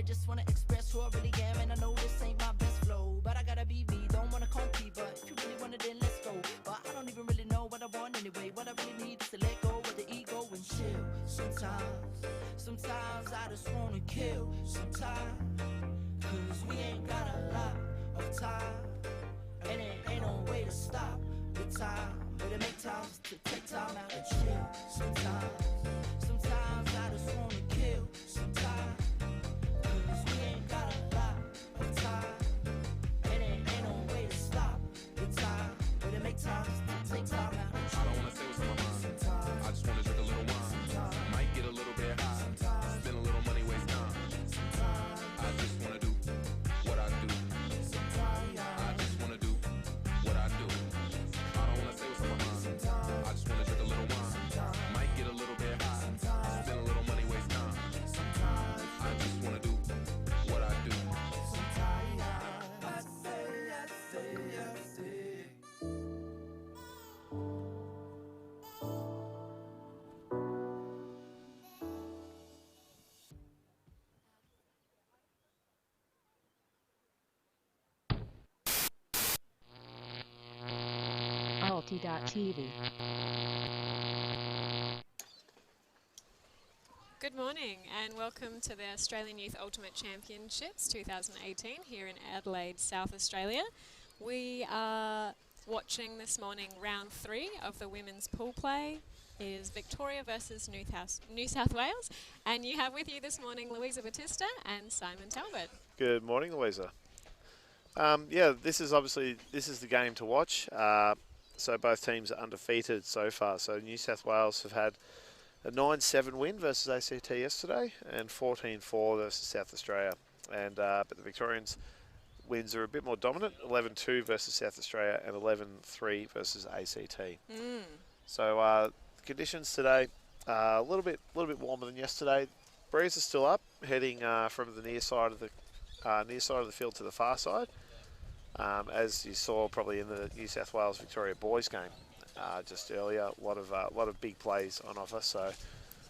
I just wanna express who I really am. And I know this ain't my best flow, but I gotta be me, don't wanna compete. But if you really want it, then let's go. But I don't even really know what I want anyway. What I really need is to let go of the ego and chill. Sometimes I just wanna kill. Sometimes, cause we ain't got a lot of time, and it ain't no way to stop the time. But it make time to take time out and chill. Sometimes I just wanna kill. Sometimes, cause we ain't got a lot of time, and it ain't no way to stop the time. But it make time to take time out and chill. I don't wanna say what's on my mind. I just wanna drink a little wine. Might get a little bit high. Spend a little money, waste time. I just wanna do what I do. I just wanna do what I do. I don't wanna say what's on my mind. I just wanna drink a little wine. Might get a little bit high. Spend a little money, waste time. I just wanna do what I do. Alti.tv. Good morning and welcome to the Australian Youth Ultimate Championships 2018 here in Adelaide, South Australia. We are watching this morning round 3 of the women's pool play. It is Victoria versus New South Wales, and you have with you this morning Louisa Batista and Simon Talbot. Good morning, Louisa. Yeah, this is the game to watch. So both teams are undefeated so far. So New South Wales have had a 9-7 win versus ACT yesterday and 14-4 versus South Australia. And but the Victorians' wins are a bit more dominant: 11-2 versus South Australia and 11-3 versus ACT. So conditions today a little bit warmer than yesterday. Breeze is still up, heading from the near side of the field to the far side. As you saw probably in the New South Wales Victoria boys game just earlier, a lot of big plays on offer. So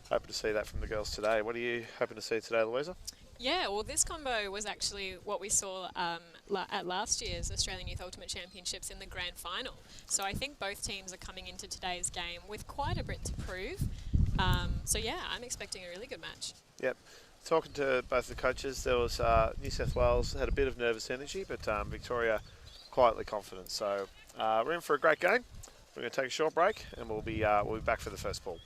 hoping to see that from the girls today. What are you hoping to see today, Louisa? Yeah, well, this combo was actually what we saw at last year's Australian Youth Ultimate Championships in the grand final. So I think both teams are coming into today's game with quite a bit to prove. So yeah, I'm expecting a really good match. Yep. Talking to both the coaches, there was New South Wales had a bit of nervous energy, but Victoria quietly confident. So we're in for a great game. We're going to take a short break, and we'll be back for the first ball.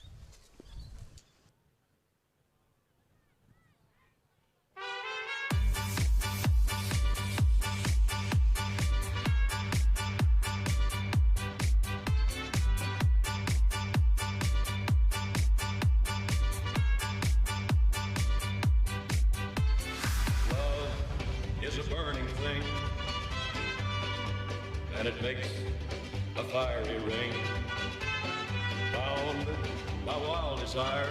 Is a burning thing, and it makes a fiery ring. Bound by wild desire,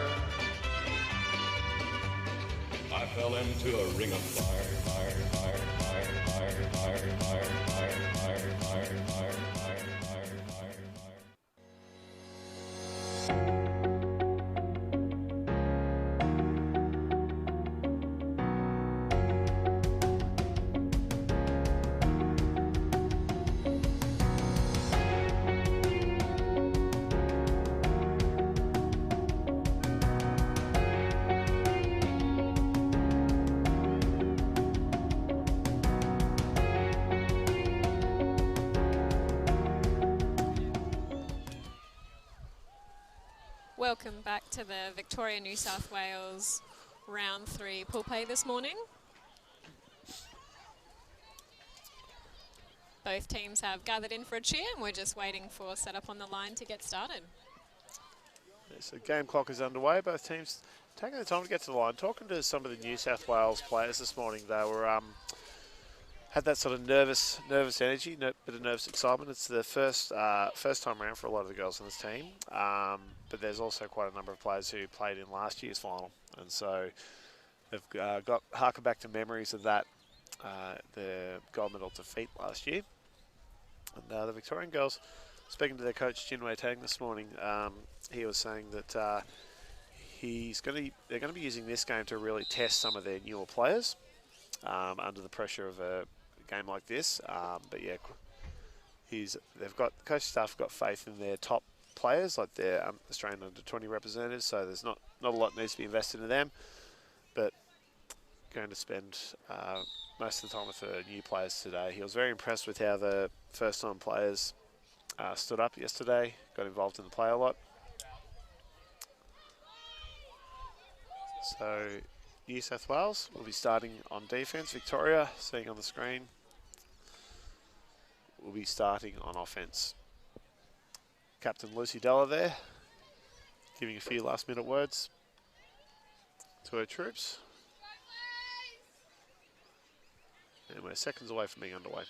I fell into a ring of fire, fire, fire, fire, fire, fire, fire, fire, fire, fire, fire, fire, fire, fire. Welcome back to the Victoria New South Wales round 3 pool play this morning. Both teams have gathered in for a cheer and we're just waiting for setup on the line to get started. So game clock is underway. Both teams taking the time to get to the line. Talking to some of the New South Wales players this morning, they were had that sort of nervous energy, bit of nervous excitement. It's the first time around for a lot of the girls on this team, but there's also quite a number of players who played in last year's final, and so they've got harken back to memories of that, the gold medal defeat last year. And the Victorian girls, speaking to their coach Jinwei Tang this morning, he was saying that they're going to be using this game to really test some of their newer players. under the pressure of a game like this. But yeah, they've got the coaching staff have got faith in their top players, like their Australian under-20 representatives. So there's not a lot needs to be invested in them, but going to spend most of the time with the new players today. He was very impressed with how the first-time players stood up yesterday, got involved in the play a lot. So New South Wales will be starting on defence. Victoria, seeing on the screen, will be starting on offence. Captain Lucy Della there, giving a few last-minute words to her troops. And we're seconds away from being underway.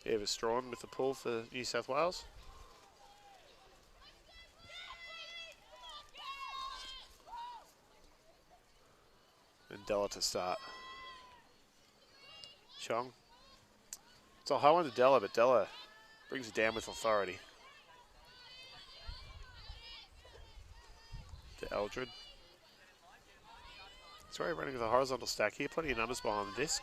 Eva Strawn with the pull for New South Wales. And Della to start. Chong. It's a high one to Della, but Della brings it down with authority. To Eldred. Sorry, running with a horizontal stack here. Plenty of numbers behind the disc.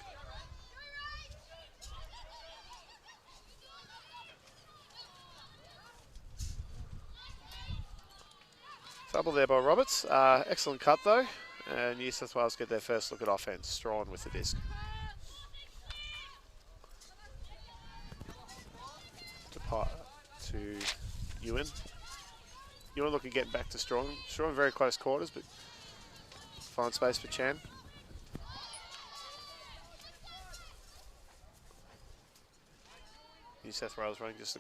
Fumble there by Roberts. Excellent cut though. And New South Wales get their first look at offence. Strawn with the disc. To Ewan. Ewan looking getting back to Strawn. Strawn very close quarters, but find space for Chan. New South Wales running just a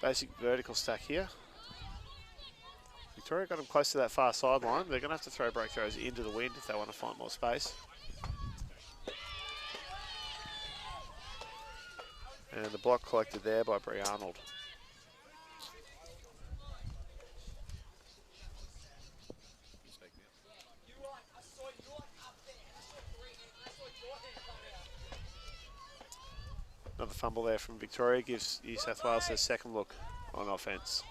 basic vertical stack here. Victoria got them close to that far sideline. They're going to have to throw break throws into the wind if they want to find more space. And the block collected there by Brie Arnold. Another fumble there from Victoria gives New South Wales their second look on offence.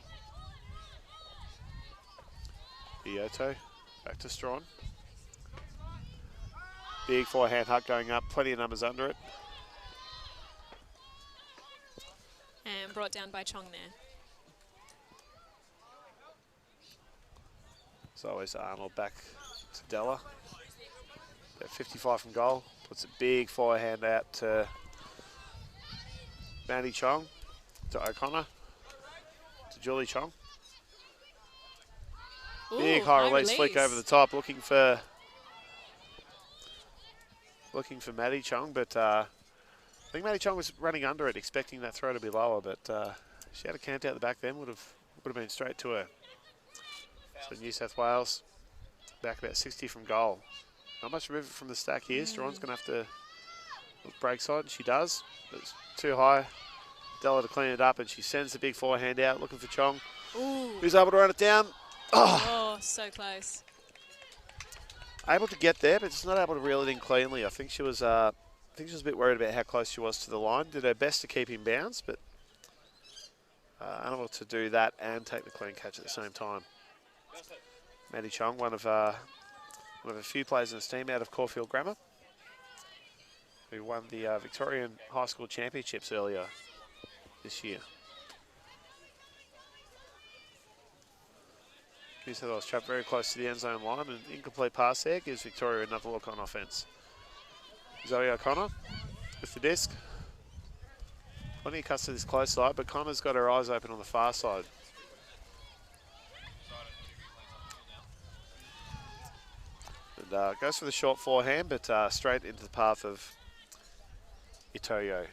Ioto back to Strawn. Big forehand huck going up, plenty of numbers under it. And brought down by Chong there. As always, Arnold back to Della. At 55 from goal, puts a big forehand out to Maddie Chong, to O'Connor, to Julie Chong. Ooh, Big high release flick over the top, looking for Maddie Chong, but I think Maddie Chong was running under it, expecting that throw to be lower, but she had a cant out the back then, would have been straight to her. So New South Wales back about 60 from goal. Not much movement from the stack here. Strawn's going to have to look break side, and she does. It's too high. Della to clean it up, and she sends the big forehand out, looking for Chong, who's able to run it down. Oh, so close. Able to get there, but just not able to reel it in cleanly. I think she was a bit worried about how close she was to the line. Did her best to keep in bounds, but unable to do that and take the clean catch at the same time. Maddie Chong, one of a few players in this team out of Caulfield Grammar, who won the Victorian High School Championships earlier this year. New South Wales trapped very close to the end zone line, and incomplete pass there gives Victoria another look on offence. Zoe O'Connor with the disc. Plenty of cuts to this close side, but Connor's got her eyes open on the far side. And goes for the short forehand, but straight into the path of Itoyo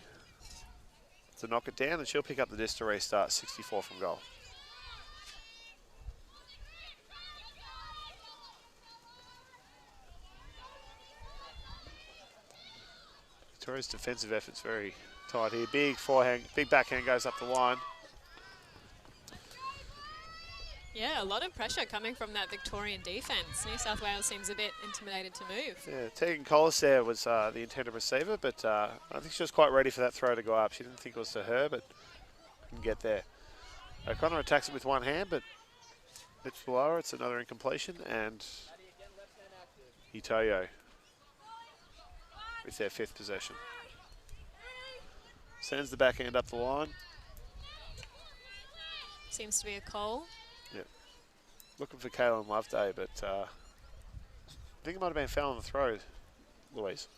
to knock it down, and she'll pick up the disc to restart 64 from goal. Victoria's defensive effort's very tight here. Big forehand, big backhand goes up the line. Yeah, a lot of pressure coming from that Victorian defence. New South Wales seems a bit intimidated to move. Yeah, Tegan Collis there was the intended receiver, but I think she was quite ready for that throw to go up. She didn't think it was to her, but couldn't get there. O'Connor attacks it with one hand, but a bit below her. It's another incompletion, and Itoyo with their 5th possession. Sends the backhand up the line. Seems to be a call. Yep. Looking for Kaylin Loveday, but I think it might have been foul on the throw, Louise.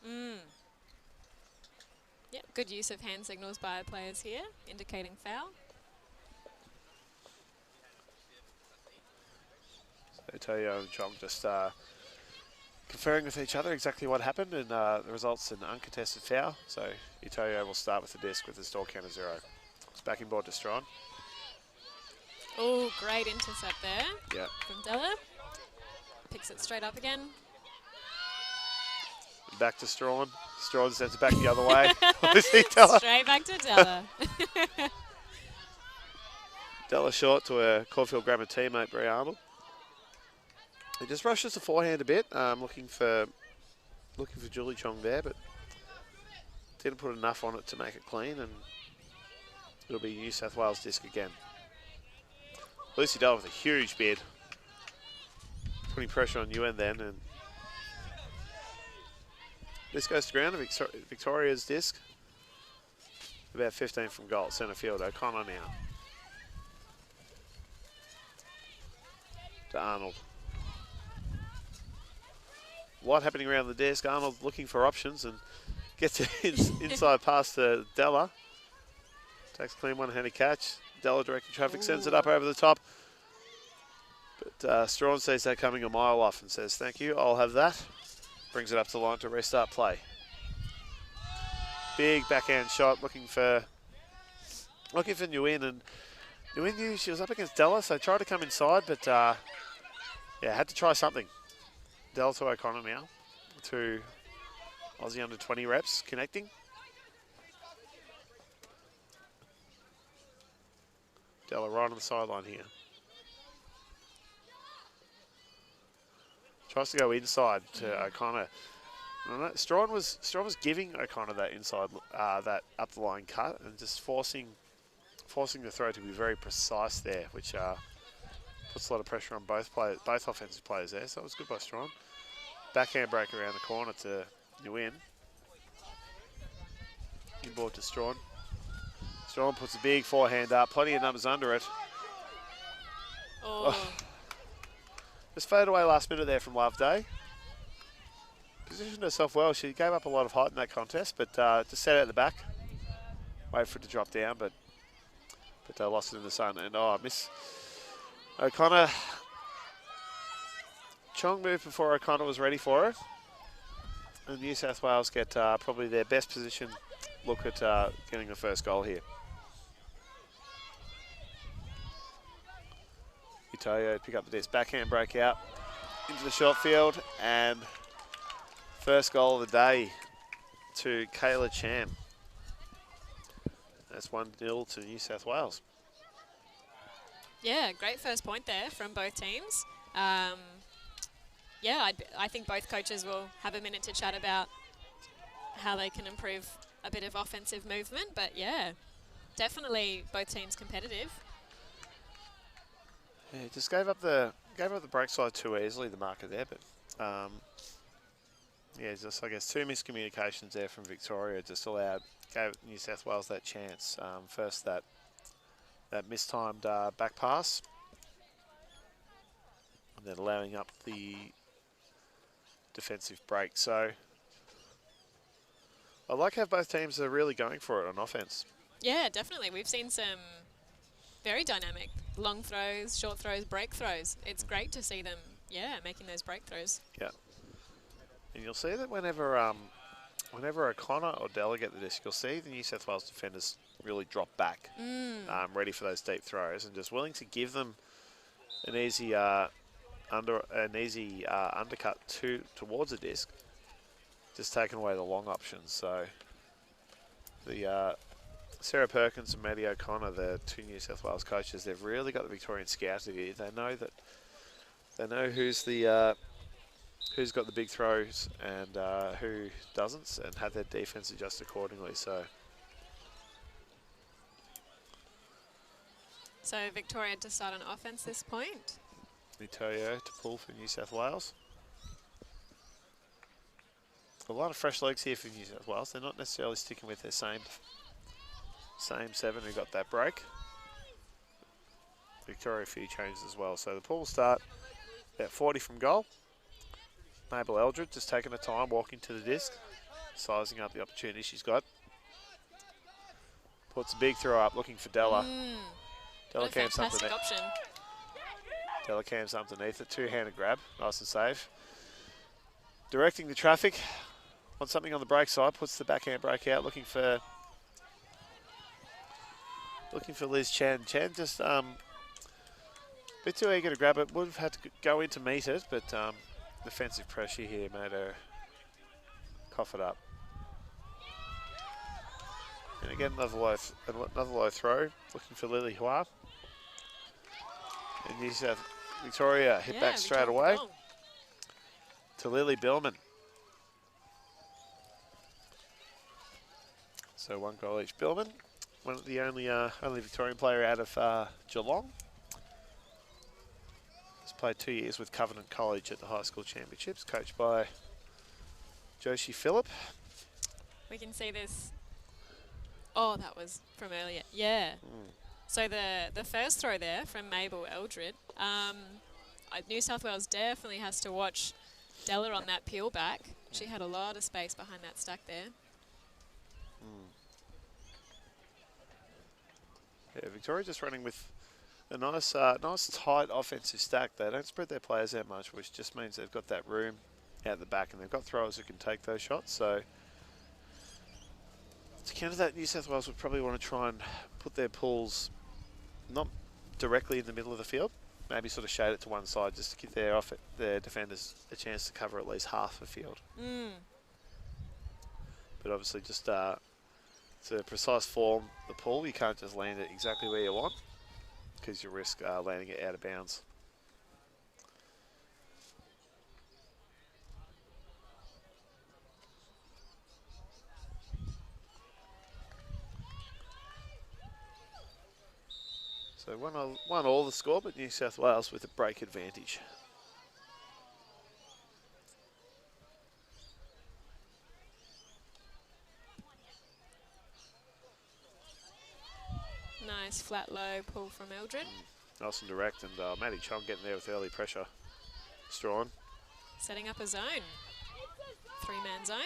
Yep, good use of hand signals by players here, indicating foul. So Itoyo and Chong just conferring with each other exactly what happened, and the results in an uncontested foul. So Itoyo will start with the disc with the score count of 0. It's backing board to Strawn. Oh, great intercept there Yeah. from Della. Picks it straight up again. Back to Strawn. Strawn sends it back the other way. Obviously, Della. Straight back to Della. Della short to a Caulfield Grammar teammate, Brie Arnold. He just rushes the forehand a bit, looking for Julie Chong there, but didn't put enough on it to make it clean, and it'll be New South Wales disc again. Lucy Della with a huge bid, putting pressure on UN then, and this goes to ground. Victoria's disc, about 15 from goal, centre field. O'Connor now to Arnold. A lot happening around the desk. Arnold looking for options and gets it inside pass to Della. Takes a clean one-handed catch. Della directing traffic, sends it up over the top. But Strawn sees that coming a mile off and says, thank you, I'll have that. Brings it up to the line to restart play. Big backhand shot, looking for Nguyen, and Nguyen knew she was up against Della, so tried to come inside, but yeah, had to try something. Della to O'Connor now, to Aussie under 20 reps, connecting. Della right on the sideline here. Tries to go inside to O'Connor. Strawn was giving O'Connor that inside, that up the line cut, and just forcing the throw to be very precise there, which puts a lot of pressure on both offensive players there. So it was good by Strawn. Backhand break around the corner to Nguyen. Inboard to Strawn. Strawn puts a big forehand up, plenty of numbers under it. Oh. Just faded away last minute there from Loveday. Positioned herself well. She gave up a lot of height in that contest, but just set out the back. Wait for it to drop down, but lost it in the sun. And miss O'Connor. Chong moved before O'Connor was ready for her. And New South Wales get probably their best position look at getting the first goal here. Itoyo pick up the disc, backhand break out into the short field, and first goal of the day to Kayla Cham. That's 1-0 to New South Wales. Yeah, great first point there from both teams. Yeah, I think both coaches will have a minute to chat about how they can improve a bit of offensive movement. But yeah, definitely both teams competitive. Yeah, just gave up the break side too easily, the marker there. But yeah, just I guess 2 miscommunications there from Victoria just gave New South Wales that chance. First that mistimed back pass, and then allowing up the defensive break. So I like how both teams are really going for it on offense. Yeah, definitely. We've seen some very dynamic long throws, short throws, break throws. It's great to see them, making those break throws. Yeah. And you'll see that whenever O'Connor or Della get the disc, you'll see the New South Wales defenders really drop back, ready for those deep throws, and just willing to give them an easy undercut towards the disc, just taking away the long options. So the Sarah Perkins and Maddie O'Connor, the 2 New South Wales coaches, they've really got the Victorian scouted here. They know who's got the big throws and who doesn't, and have their defense adjust accordingly. So Victoria to start on offense this point. Itoyo to pull for New South Wales. So a lot of fresh legs here for New South Wales. They're not necessarily sticking with their same 7 who got that break. Victoria a few changes as well. So the pool will start about 40 from goal. Mabel Eldred just taking her time, walking to the disc, sizing up the opportunity she's got. Puts a big throw up, looking for Della. Della What a camps fantastic underneath. option. Della camps underneath it, two-handed grab, nice and safe. Directing the traffic, wants something on the break side, puts the backhand break out, looking for Liz Chen. Chen just a bit too eager to grab it, would have had to go in to meet it, but defensive pressure here made her cough it up. And again, another low throw, looking for Lily Hua. And New South Victoria hit back straight away to Lily Billman. So 1 goal each. Billman, one of the only Victorian player out of Geelong. Has played 2 years with Covenant College at the high school championships, coached by Joshi Phillip. We can see this. Oh, that was from earlier. Yeah. So the first throw there from Mabel Eldred. New South Wales definitely has to watch Della on that peel back. She had a lot of space behind that stack there. Yeah, Victoria just running with a nice tight offensive stack. They don't spread their players out much, which just means they've got that room out the back, and they've got throwers who can take those shots. So to counter that, New South Wales would probably want to try and put their pulls not directly in the middle of the field, maybe sort of shade it to one side just to give their defenders a chance to cover at least half the field. But obviously just it's a precise form, the pull, you can't just land it exactly where you want because you risk landing it out of bounds. So 1-1 the score, but New South Wales with a break advantage. Nice flat low pull from Eldred. Nice and direct, and Maddie Chong getting there with early pressure. Strawn. Setting up a zone. 3-man zone.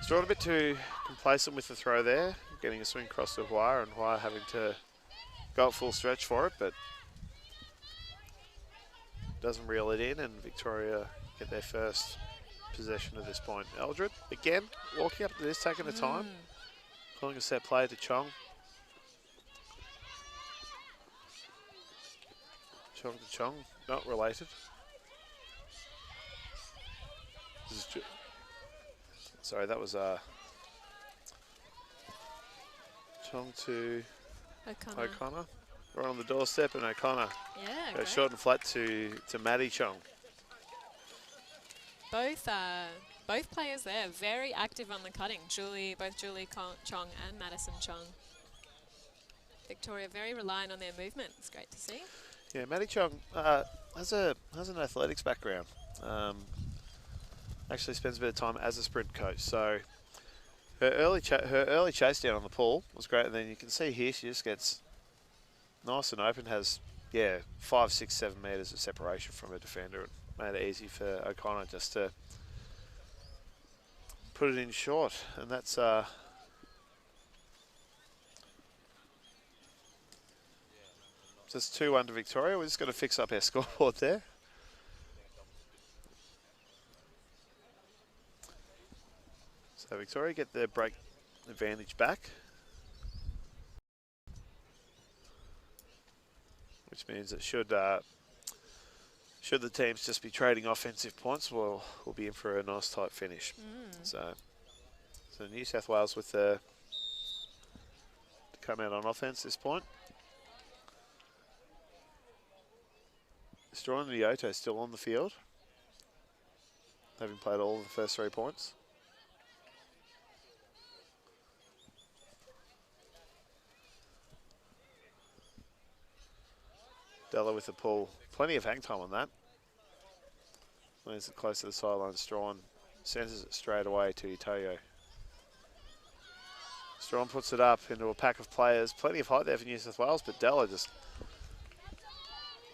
Strawn a bit too complacent with the throw there, getting a swing across to Hua, and Hua having to go at full stretch for it, but doesn't reel it in, and Victoria get their first possession at this point. Eldred, again, walking up to this, taking the time, calling a set play to Chong. Chong to Chong, not related. Sorry, that was Chong to O'Connor. Right on the doorstep, and O'Connor goes short and flat to Maddie Chong. Both players there very active on the cutting. Both Julie Chong and Madison Chong. Victoria very reliant on their movement. It's great to see. Yeah, Maddie Chong has an athletics background. Actually spends a bit of time as a sprint coach. So her early chase down on the pool was great, and then you can see here she just gets nice and open. Has 5, 6, 7 meters of separation from her defender, and made it easy for O'Connor just to put it in short, and that's just 2-1 to Victoria. We're just going to fix up our scoreboard there. So Victoria get their break advantage back, which means that should the teams just be trading offensive points, we'll be in for a nice tight finish. So New South Wales with to come out on offense this point. Strawn and Lyoto still on the field, having played all of the first 3 points. Della with the pull. Plenty of hang time on that. Lands it close to the sideline. Strawn Sends it straight away to Itoyo. Strong puts it up into a pack of players. Plenty of height there for New South Wales, but Della just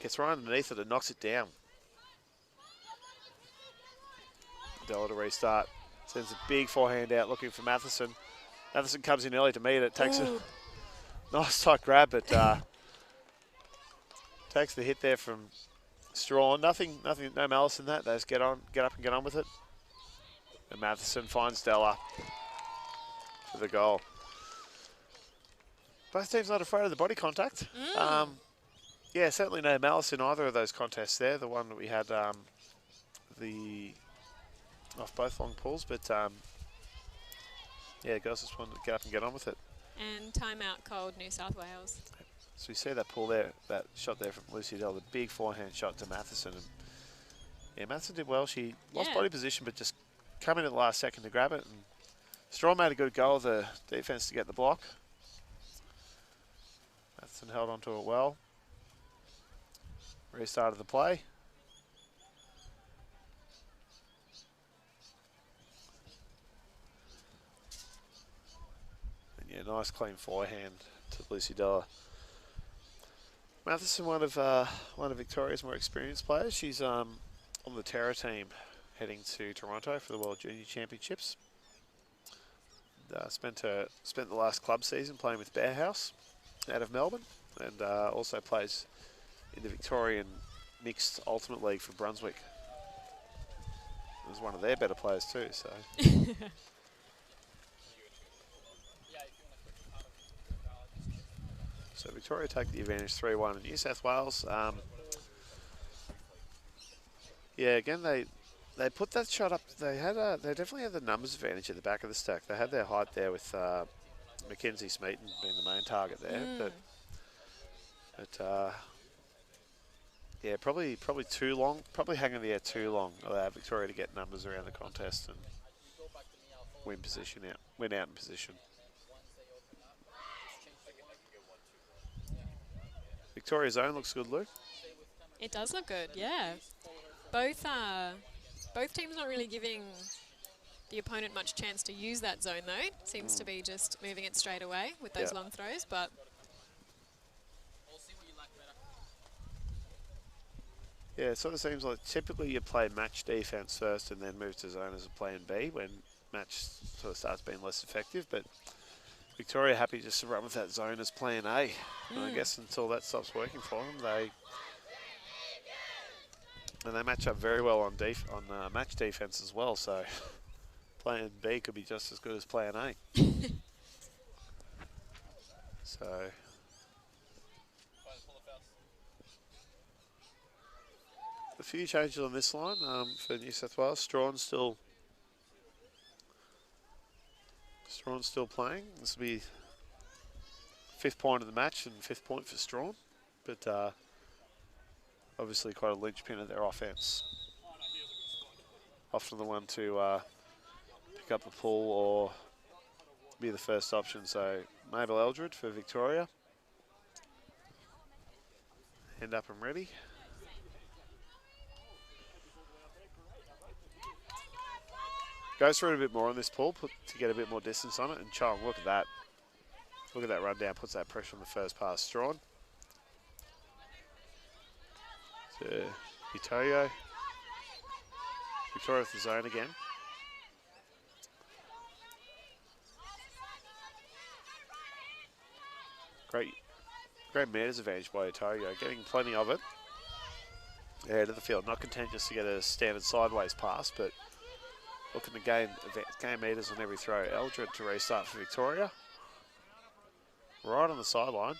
gets right underneath it and knocks it down. Della to restart. Sends a big forehand out looking for Matheson. Matheson comes in early to meet it. Takes a nice tight grab, but takes the hit there from Strawn. Nothing, no malice in that. They just get up and get on with it. And Matheson finds Della for the goal. Both teams not afraid of the body contact. Yeah, certainly no malice in either of those contests there. The one that we had off both long pulls, but yeah, girls just wanted to get up and get on with it. And timeout called New South Wales. So we see that pull there, that shot there from Lucy Dell, the big forehand shot to Matheson. And yeah, Matheson did well. She lost body position, but just come in at the last second to grab it. And Strawn made a good goal of the defense to get the block. Matheson held onto it well. Restarted the play. And yeah, nice clean forehand to Lucy Della. Matheson, one of Victoria's more experienced players. She's on the Terra team heading to Toronto for the World Junior Championships. Spent the last club season playing with Bear House out of Melbourne, and also plays in the Victorian Mixed Ultimate League for Brunswick. Was one of their better players too. So. So Victoria take the advantage 3-1 in New South Wales. Yeah, again they put that shot up. They definitely had the numbers advantage at the back of the stack. They had their height there with Mackenzie Smeaton being the main target there, but yeah, probably too long. Probably hanging the air too long. Allowed Victoria to get numbers around the contest and win out in position. Victoria's zone looks good, Luke. It does look good, yeah. Both teams not really giving the opponent much chance to use that zone though. Seems to be just moving it straight away with those long throws, but yeah, it sort of seems like typically you play match defense first and then move to zone as a plan B when match sort of starts being less effective, but Victoria happy just to run with that zone as plan A. And I guess until that stops working for them, they match up very well on match defense as well. So plan B could be just as good as plan A. So a few changes on this line for New South Wales. Strawn's still playing. This will be 5th point of the match and 5th point for Strawn, but obviously quite a linchpin of their offense. Often the one to pick up a pull or be the first option. So Mabel Eldred for Victoria. Hand up and ready. Goes through it a bit more on this pull to get a bit more distance on it. And Chong, look at that. Look at that run down. Puts that pressure on the first pass. Strawn. To Itoyo. Victoria with the zone again. Great meters advantage by Itoyo. Getting plenty of it. Ahead of the field. Not content just to get a standard sideways pass, but looking to gain meters on every throw. Eldred to restart for Victoria. Right on the sideline.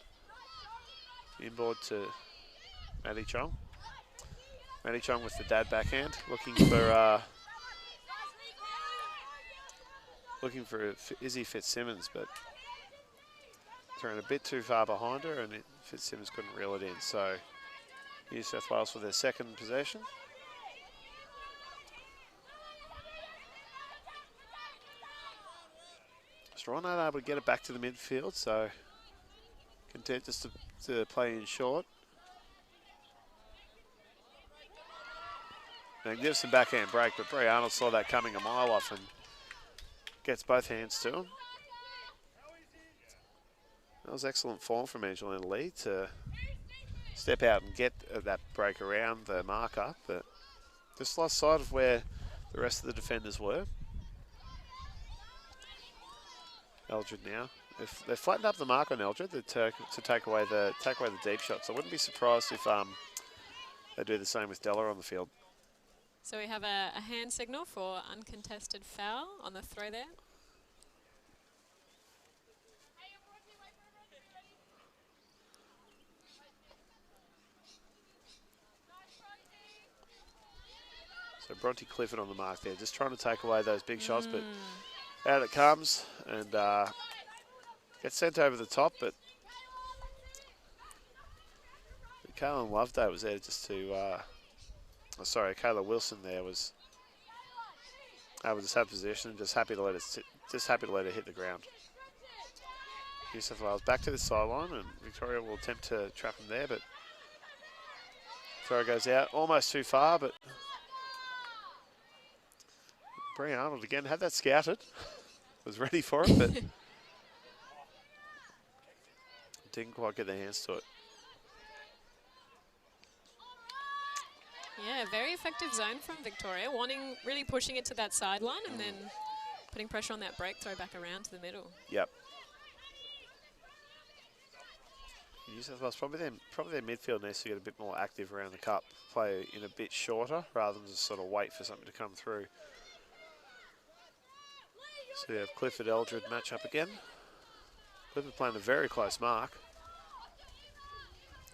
Inboard to Maddie Chong. Maddie Chong with the dad backhand. Looking for Izzy Fitzsimmons, but thrown a bit too far behind her and Fitzsimmons couldn't reel it in. So New South Wales for their second possession. Strawn not able to get it back to the midfield, so content just to play in short. Magnificent backhand break, but Bray Arnold saw that coming a mile off and gets both hands to him. That was excellent form from Angelina Lee to step out and get that break around the marker, but just lost sight of where the rest of the defenders were. Eldred now. They've flattened up the mark on Eldred to take away the deep shots. I wouldn't be surprised if they do the same with Della on the field. So we have a hand signal for uncontested foul on the throw there. So Bronte Clifford on the mark there, just trying to take away those big shots, but out it comes and gets sent over the top, but Kayla Loveday was there just to, Kayla Wilson there was able to just have possession, just happy to let it hit the ground. New South Wales back to the sideline, and Victoria will attempt to trap him there, but throw goes out almost too far, but Bray Arnold again had that scouted, was ready for it, but didn't quite get their hands to it. Yeah, very effective zone from Victoria, really pushing it to that sideline and then putting pressure on that break throw back around to the middle. Yep. New South Wales, probably their midfield needs to get a bit more active around the cup, play in a bit shorter rather than just sort of wait for something to come through. So we have Clifford Eldred match up again. Clifford playing a very close mark.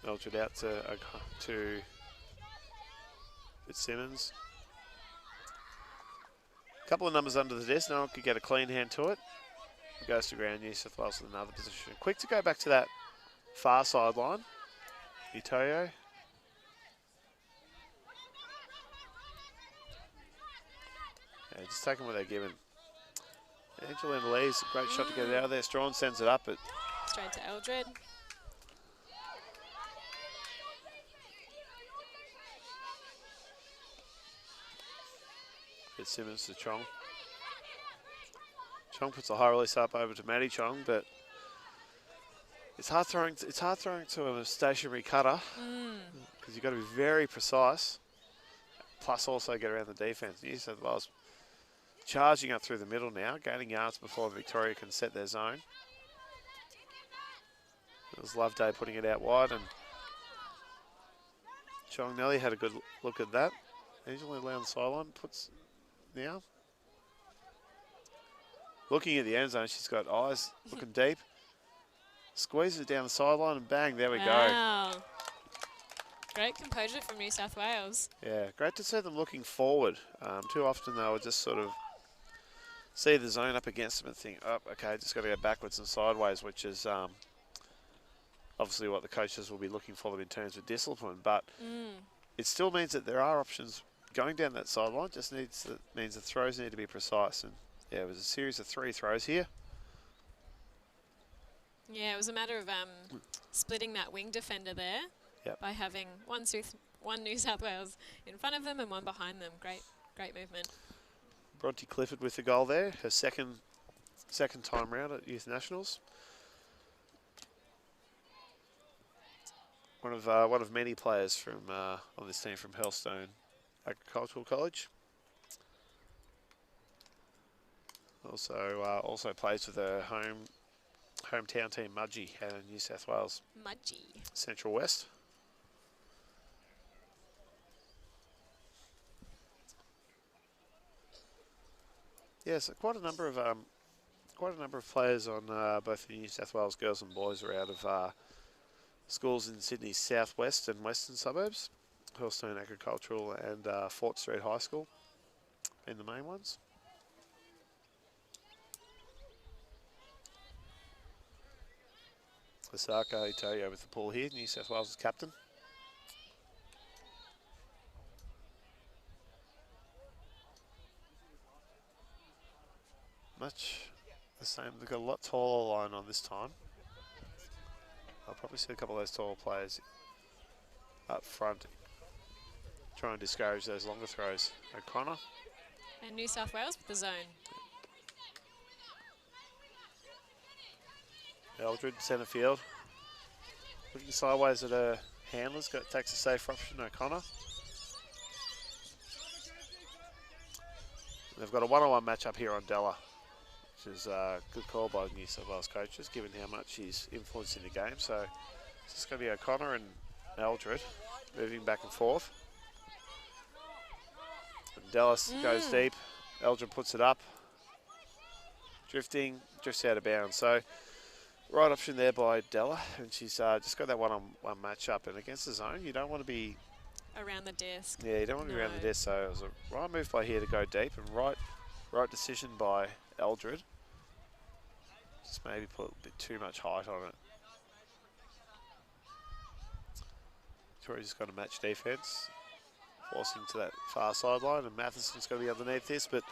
Eldred out to Fitzsimmons. A couple of numbers under the desk. No one could get a clean hand to it. Goes to ground. New South Wales with another position. Quick to go back to that far sideline. Itoyo. Yeah, just taking what they're given. Angelina Lee's a great shot to get it out of there. Strawn sends it up, but straight to Eldred. Fitzsimmons to Chong. Chong puts a high release up over to Maddie Chong, but it's hard throwing to a stationary cutter because you've got to be very precise. Plus, also get around the defence. New South Wales charging up through the middle now, gaining yards before Victoria can set their zone. It was Loveday putting it out wide, and Chong Nelly had a good look at that. Angelina Lee on the sideline puts now. Looking at the end zone, she's got eyes looking deep. Squeezes it down the sideline and bang, there we go. Great composure from New South Wales. Yeah, great to see them looking forward. Too often they would just sort of see the zone up against them and think, oh, okay, just got to go backwards and sideways, which is obviously what the coaches will be looking for them in terms of discipline. But it still means that there are options going down that sideline. Just means the throws need to be precise. And yeah, it was a series of 3 throws here. Yeah, it was a matter of splitting that wing defender there by having one New South Wales in front of them and one behind them. Great movement. Bronte Clifford with the goal there, her second time round at Youth Nationals. One of many players from on this team from Hurlstone Agricultural College. Also plays with her hometown team Mudgee out in New South Wales. Mudgee. Central West. Yes, quite a number of players on both the New South Wales girls and boys are out of schools in Sydney's southwest and western suburbs. Hurlstone Agricultural and Fort Street High School being the main ones. Osaka Itoyo with the pull here, New South Wales' captain. Much the same. They've got a lot taller line on this time. I'll probably see a couple of those taller players up front try and discourage those longer throws. O'Connor. And New South Wales with the zone. Eldred, centre field. Looking sideways at her handlers. Takes a safe option, O'Connor. They've got a one-on-one matchup here on Della, which is a good call by the New South Wales coaches, given how much he's influencing the game. So it's just going to be O'Connor and Eldred moving back and forth. And Dallas goes deep. Eldred puts it up. Drifts out of bounds. So right option there by Della, and she's just got that one-on-one matchup. And against the zone, you don't want to be around the disc. Yeah, you don't want to be around the disc. So it was a right move by here to go deep, and right decision by Eldred. Just maybe put a bit too much height on it. Victoria's just got to match defence, forcing to that far sideline, and Matheson's going to be underneath this, but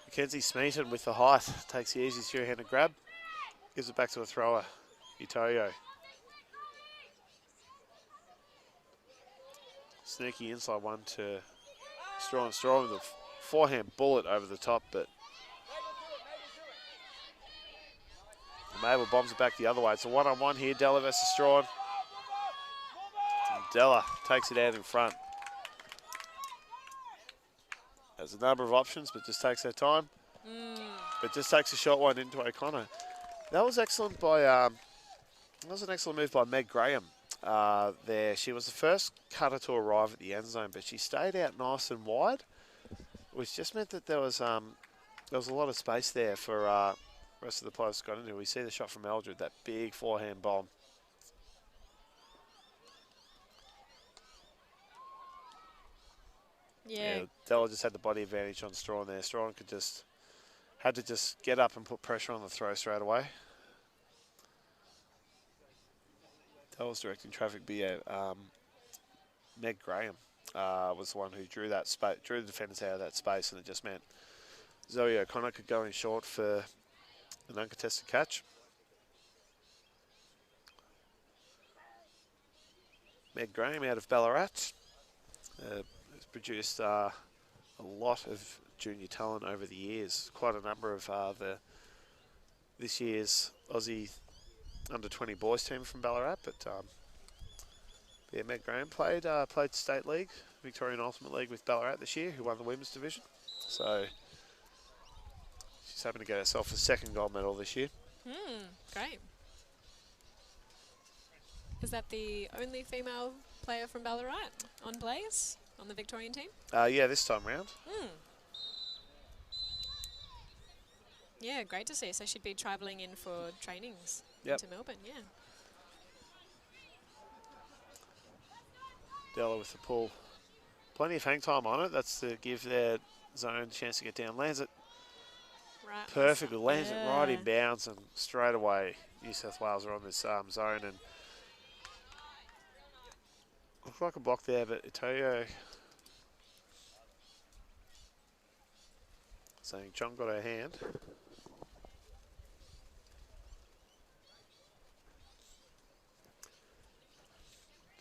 Mackenzie Smeaton with the height takes the easy two-handed grab, gives it back to a thrower, Itoyo. Sneaky inside one to Strawn with a forehand bullet over the top, but Mabel bombs it back the other way. It's a one-on-one here, Della versus Strawn. And Della takes it out in front. Has a number of options, but just takes her time. But just takes a short one into O'Connor. That was excellent by, that was an excellent move by Meg Graham. There, she was the first cutter to arrive at the end zone, but she stayed out nice and wide, which just meant that there was a lot of space there for the rest of the players got into. We see the shot from Eldred, that big forehand bomb. Yeah. Della just had the body advantage on Strawn there. Strawn had to just get up and put pressure on the throw straight away. Della's directing traffic, but yeah, Meg Graham was the one who drew the defenders out of that space, and it just meant Zoe O'Connor could go in short for an uncontested catch. Meg Graham out of Ballarat has produced a lot of junior talent over the years. Quite a number of this year's Aussie under-20 boys team from Ballarat, but yeah, Meg Graham played State League, Victorian Ultimate League with Ballarat this year, who won the women's division. So she's hoping to get herself a second gold medal this year. Great. Is that the only female player from Ballarat on Blaze, on the Victorian team? Yeah, this time round. Yeah, great to see. So she'd be travelling in for trainings Yep. into Melbourne, yeah. Della with the pull. Plenty of hang time on it. That's to give their zone a chance to get down. Lands it Right. perfectly. Lands it right in bounds, and straight away New South Wales are on this zone. And looks like a block there, but Itoyo saying John got her hand.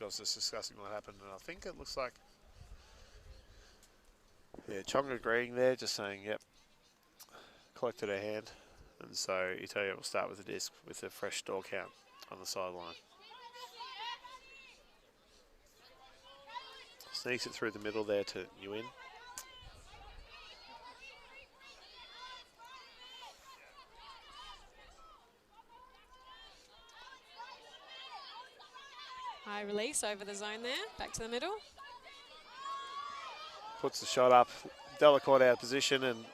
I was just discussing what happened, and I think it looks like, yeah, Chong agreeing there, just saying, yep, collected her hand. And so Itoyo will start with the disc with a fresh door count on the sideline. Sneaks it through the middle there to Nguyen. High release over the zone there, back to the middle. Puts the shot up. Della caught out of position, and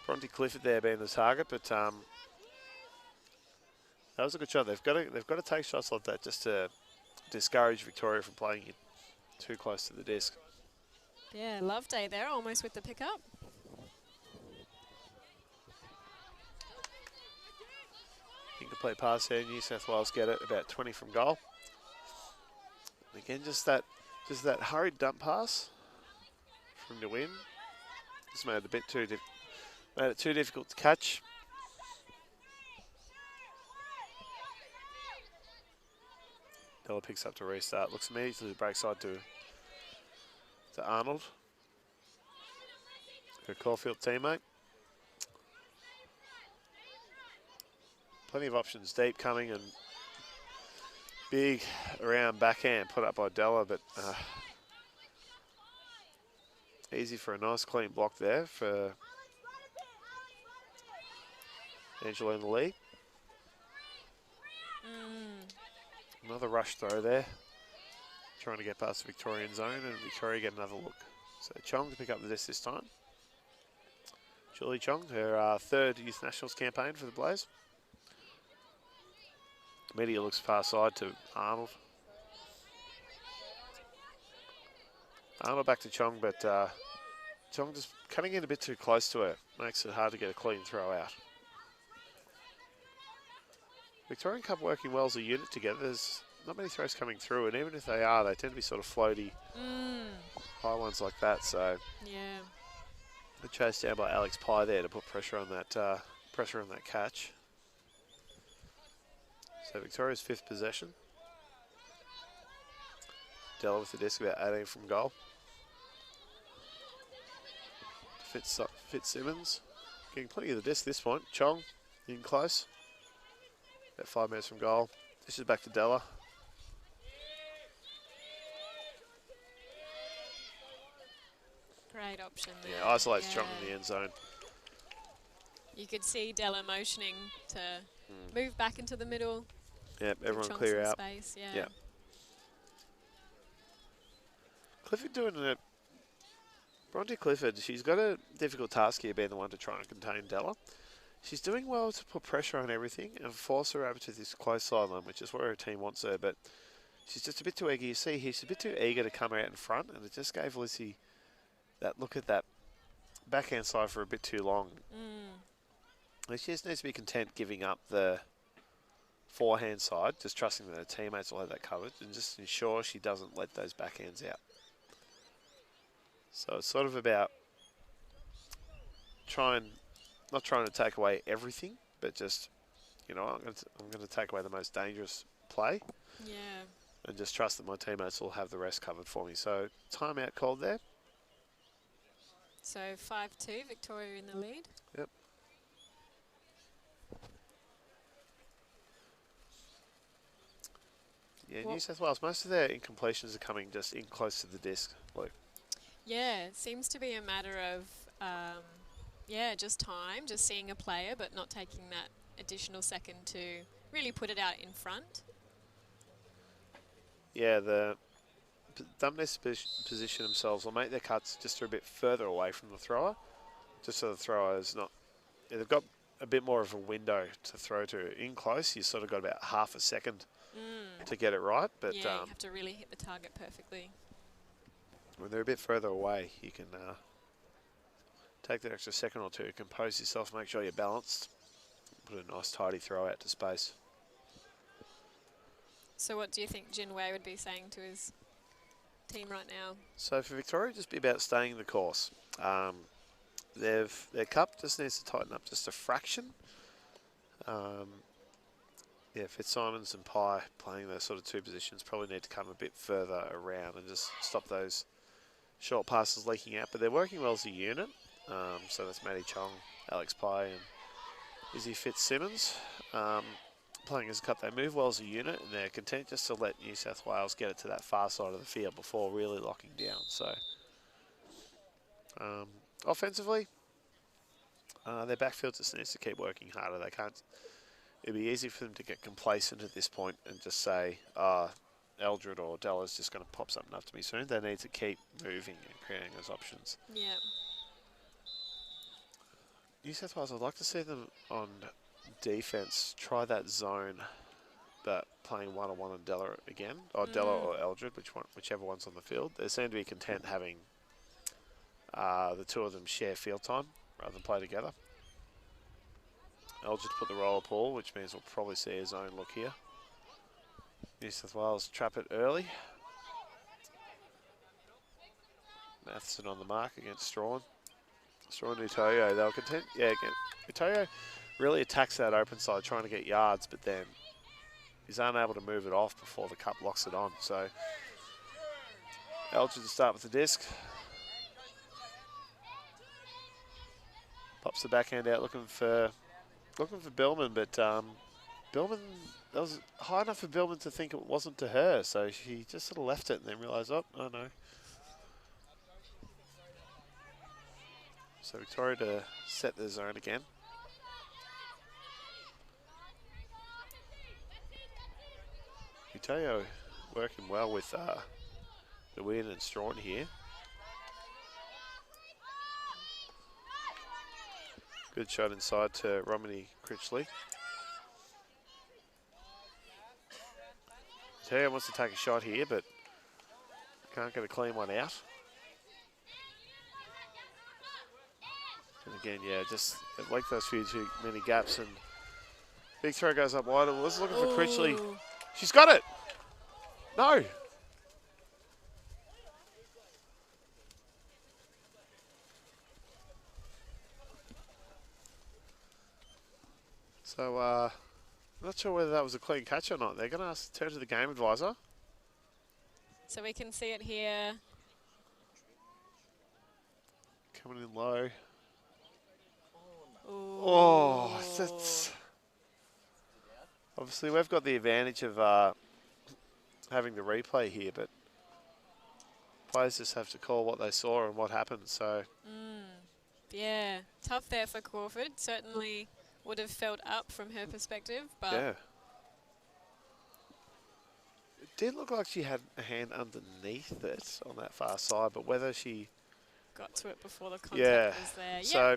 Bronte Clifford there being the target, but that was a good shot. They've got to take shots like that just to discourage Victoria from playing it too close to the disc. Yeah, Loveday there, almost with the pickup. Incomplete pass there. New South Wales get it about 20 from goal. And again, just that hurried dump pass from Nguyen. Just made it a bit too difficult to catch. Della picks up to restart. Looks immediately to the break side to Arnold. Her Caulfield teammate. Plenty of options deep coming and big around backhand put up by Della, but easy for a nice clean block there for Angela in the lead. Another rush throw there. Trying to get past the Victorian zone and Victoria get another look. So Chong to pick up the disc this time. Julie Chong, her third Youth Nationals campaign for the Blaze. Media looks far side to Arnold. Arnold back to Chong, but Chong just cutting in a bit too close to her. Makes it hard to get a clean throw out. Victorian Cup working well as a unit together. There's not many throws coming through, and even if they are, they tend to be sort of floaty, high ones like that. So Yeah. the chase down by Alex Pye there to put pressure on that catch. So Victoria's fifth possession. Della with the disc about 18 from goal. Fitzsimmons getting plenty of the disc this point. Chong in close. About 5 metres from goal. This is back to Della. Great option there. Yeah, isolates Chong in the end zone. You could see Della motioning to move back into the middle. Yep, give everyone Chong clear some out. Space. Yeah. Yeah. Clifford doing it. Bronte Clifford, she's got a difficult task here being the one to try and contain Della. She's doing well to put pressure on everything and force her over to this close sideline, which is where her team wants her, but she's just a bit too eager. You see, she's a bit too eager to come out in front, and it just gave Lissy that look at that backhand side for a bit too long. And she just needs to be content giving up the forehand side, just trusting that her teammates will have that covered, and just ensure she doesn't let those backhands out. So it's sort of about not trying to take away everything, but just, you know, I'm going to take away the most dangerous play. Yeah. And just trust that my teammates will have the rest covered for me. So timeout called there. So 5-2, Victoria in the lead. Yep. Yeah, Well, New South Wales, most of their incompletions are coming just in close to the disc, Luke. Yeah, it seems to be a matter of, just time, just seeing a player, but not taking that additional second to really put it out in front. Yeah, the Dumness position themselves will make their cuts just a bit further away from the thrower, just so the thrower is not. Yeah, they've got a bit more of a window to throw to. In close, you've sort of got about half a second to get it right. But Yeah, you have to really hit the target perfectly. when they're a bit further away, you can take that extra second or two, compose yourself, make sure you're balanced, put a nice tidy throw out to space. So what do you think Jin Wei would be saying to his team right now? So for Victoria, just be about staying the course. Their cup just needs to tighten up just a fraction. Fitzsimons and Pye playing those sort of two positions probably need to come a bit further around and just stop those short passes leaking out. But they're working well as a unit. So that's Maddie Chong, Alex Pye and Izzy Fitzsimmons. Playing as a cup, they move well as a unit, and they're content just to let New South Wales get it to that far side of the field before really locking down. So offensively, their backfield just needs to keep working harder. They can't. It'd be easy for them to get complacent at this point and just say, Eldred or Della's just going to pop something up to me soon. They need to keep moving and creating those options. Yeah. New South Wales, I'd like to see them on defense try that zone, but playing one-on-one on Della again, or Della or Eldred, whichever one's on the field. They seem to be content having the two of them share field time rather than play together. Eldred put the roller pull, which means we'll probably see a zone look here. New South Wales trap it early. Matheson on the mark against Strawn. Strawn and Utoyo, they'll content. Yeah, again, Utoyo really attacks that open side trying to get yards, but then he's unable to move it off before the cup locks it on. So Eldred to start with the disc. Pops the backhand out looking for Billman, but Billman, that was high enough for Billman to think it wasn't to her, so she just sort of left it and then realised, oh no. So Victoria to set the zone again. Utoyo working well with the Weird and Strawn here. Good shot inside to Romany Critchley. Utoyo wants to take a shot here, but can't get a clean one out. And again, yeah, just like those few too many gaps, and big throw goes up wide. Was looking for Critchley. She's got it. No. So, I'm not sure whether that was a clean catch or not. They're going to turn to the game advisor. So we can see it here. Coming in low. Ooh. Oh, that's... Obviously, we've got the advantage of having the replay here, but players just have to call what they saw and what happened. So, Yeah, tough there for Crawford. Certainly would have felt up from her perspective, but yeah. It did look like she had a hand underneath it on that far side, but whether she... got to it before the contact was there. So,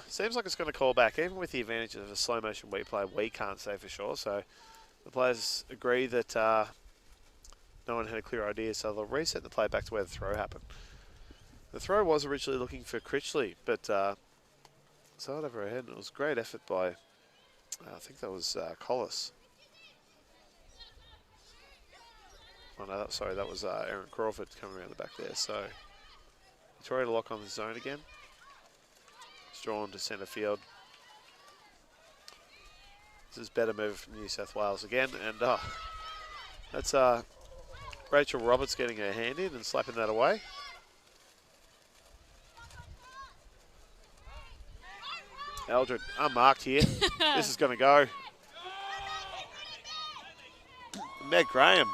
seems like it's going to call back. Even with the advantage of a slow motion replay, we can't say for sure. So, the players agree that no one had a clear idea, so they'll reset the play back to where the throw happened. The throw was originally looking for Critchley, but saw it over her head, and it was a great effort by, I think that was Collis. Oh no, sorry, that was Aaron Crawford coming around the back there. So, Victoria to lock on the zone again. Drawn to centre field. This is better move from New South Wales again, and that's Rachel Roberts getting her hand in and slapping that away. Eldred unmarked here. This is going to go. Meg Graham.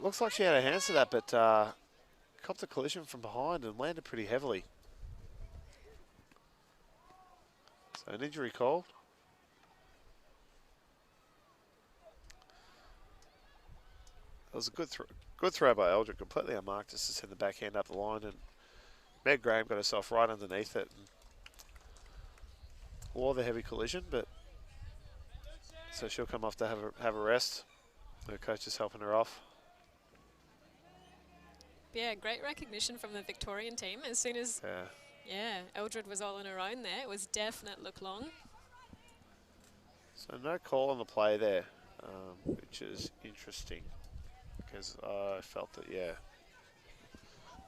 Looks like she had her hands to that, but copped a collision from behind and landed pretty heavily. So an injury call. That was a good throw by Eldred, completely unmarked, just to send the backhand up the line, and Meg Graham got herself right underneath it and wore the heavy collision, but so she'll come off to have a rest. Her coach is helping her off. Yeah, great recognition from the Victorian team. As soon as Eldred was all on her own there, it was definite look long. So no call on the play there, which is interesting, because I felt that,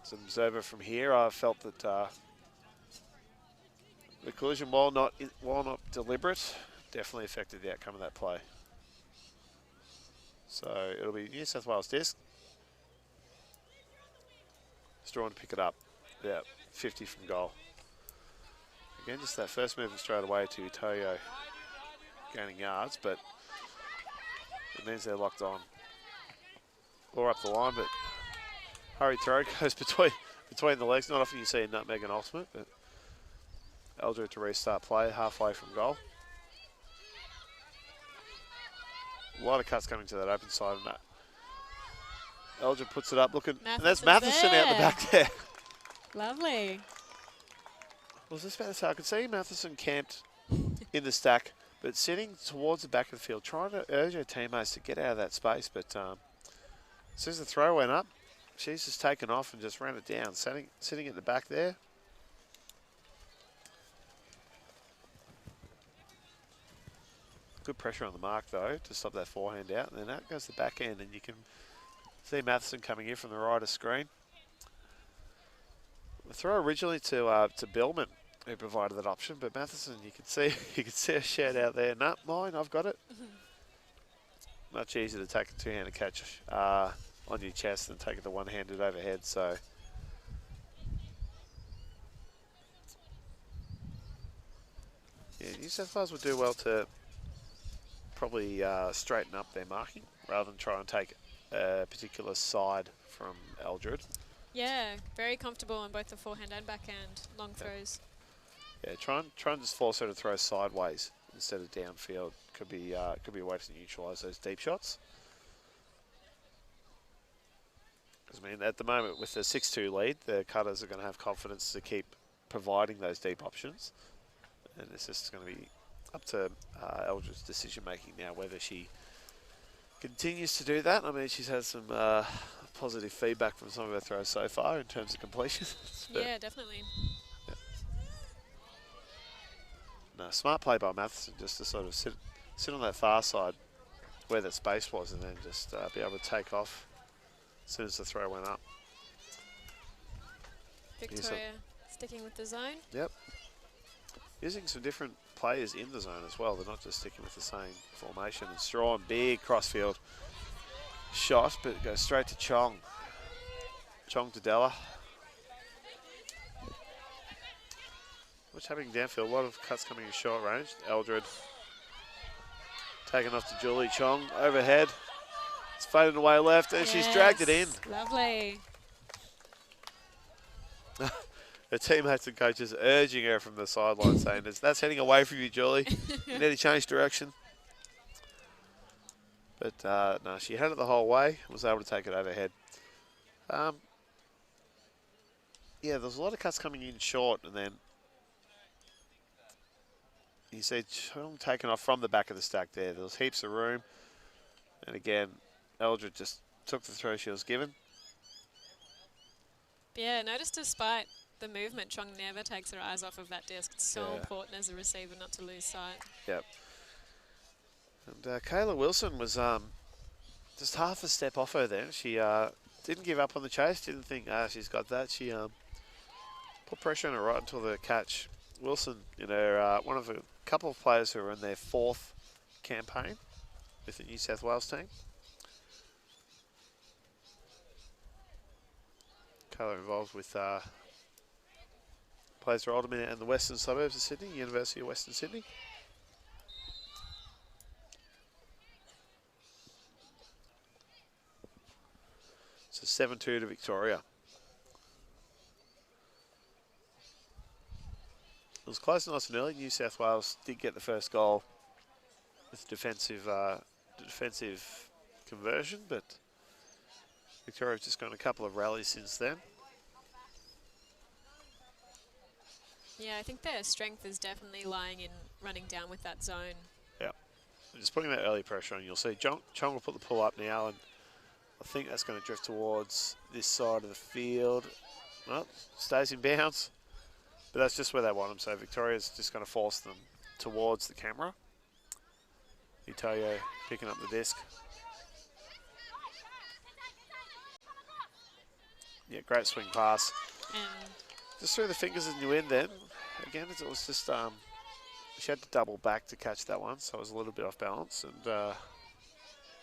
as an observer from here, I felt that the collision, while not deliberate, definitely affected the outcome of that play. So it'll be New South Wales disc. Strawn to pick it up. Yeah, 50 from goal. Again, just that first movement straight away to Toyo gaining yards, but it means they're locked on. Or up the line, but hurry throw goes between the legs. Not often you see a nutmeg and ultimate, but Eldred to restart play halfway from goal. A lot of cuts coming to that open side, and that Eldred puts it up, looking, and that's Matheson out the back there. Lovely. Was this about to say? I could see Matheson camped in the stack, but sitting towards the back of the field, trying to urge her teammates to get out of that space. But as soon as the throw went up, she's just taken off and just ran it down, sitting at the back there. Good pressure on the mark, though, to stop that forehand out. And then out goes the backhand, and you can see Matheson coming in from the right of screen. The throw originally to Billman, who provided that option. But Matheson, you could see you could see a shout out there. No, mine, I've got it. Much easier to take a two-handed catch on your chest than take it the one-handed overhead. So. Yeah, New South Wales would do well to probably straighten up their marking rather than try and take a particular side from Eldred. Yeah, very comfortable on both the forehand and backhand long throws. Yeah, try and just force her to throw sideways instead of downfield. Could be a way to neutralise those deep shots. Because I mean, at the moment with the 6-2 lead, the cutters are going to have confidence to keep providing those deep options. And it's just going to be up to Eldred's decision making now whether she continues to do that. I mean, she's had some positive feedback from some of her throws so far in terms of completion. Yeah, definitely. Yeah. No, smart play by Matheson just to sort of sit on that far side where that space was and then just be able to take off as soon as the throw went up. Victoria sticking with the zone. Yep. Using some different players in the zone as well. They're not just sticking with the same formation. And Strawn, big crossfield shot, but it goes straight to Chong. Chong to Della. What's happening downfield? A lot of cuts coming in short range. Eldred taken off to Julie. Chong overhead. It's faded away left, and she's dragged it in. Lovely. Her teammates and coaches urging her from the sideline, saying, "That's heading away from you, Julie. You need to change direction." But no, she had it the whole way. Was able to take it overhead. Yeah, there's a lot of cuts coming in short, and then you see Chong taken off from the back of the stack there. There was heaps of room, and again, Eldred just took the throw she was given. Yeah, notice despite the movement, Chong never takes her eyes off of that disc. It's so important as a receiver not to lose sight. Yep. And Kayla Wilson was just half a step off her there. She didn't give up on the chase, didn't think, she's got that. She put pressure on her right until the catch. Wilson, you know, one of a couple of players who are in their 4th campaign with the New South Wales team. Kayla involved with plays for Alderman and the western suburbs of Sydney, University of Western Sydney. So 7-2 to Victoria. It was close and nice and early. New South Wales did get the first goal with defensive conversion, but Victoria have just gone a couple of rallies since then. Yeah, I think their strength is definitely lying in running down with that zone. Yeah, just putting that early pressure on. You'll see Chong will put the pull up now, and I think that's going to drift towards this side of the field. Well, stays in bounds, but that's just where they want them. So Victoria's just going to force them towards the camera. Itoyo picking up the disc. Yeah, great swing pass. And just through the fingers and you in then. Again, it was just, she had to double back to catch that one, so it was a little bit off balance. And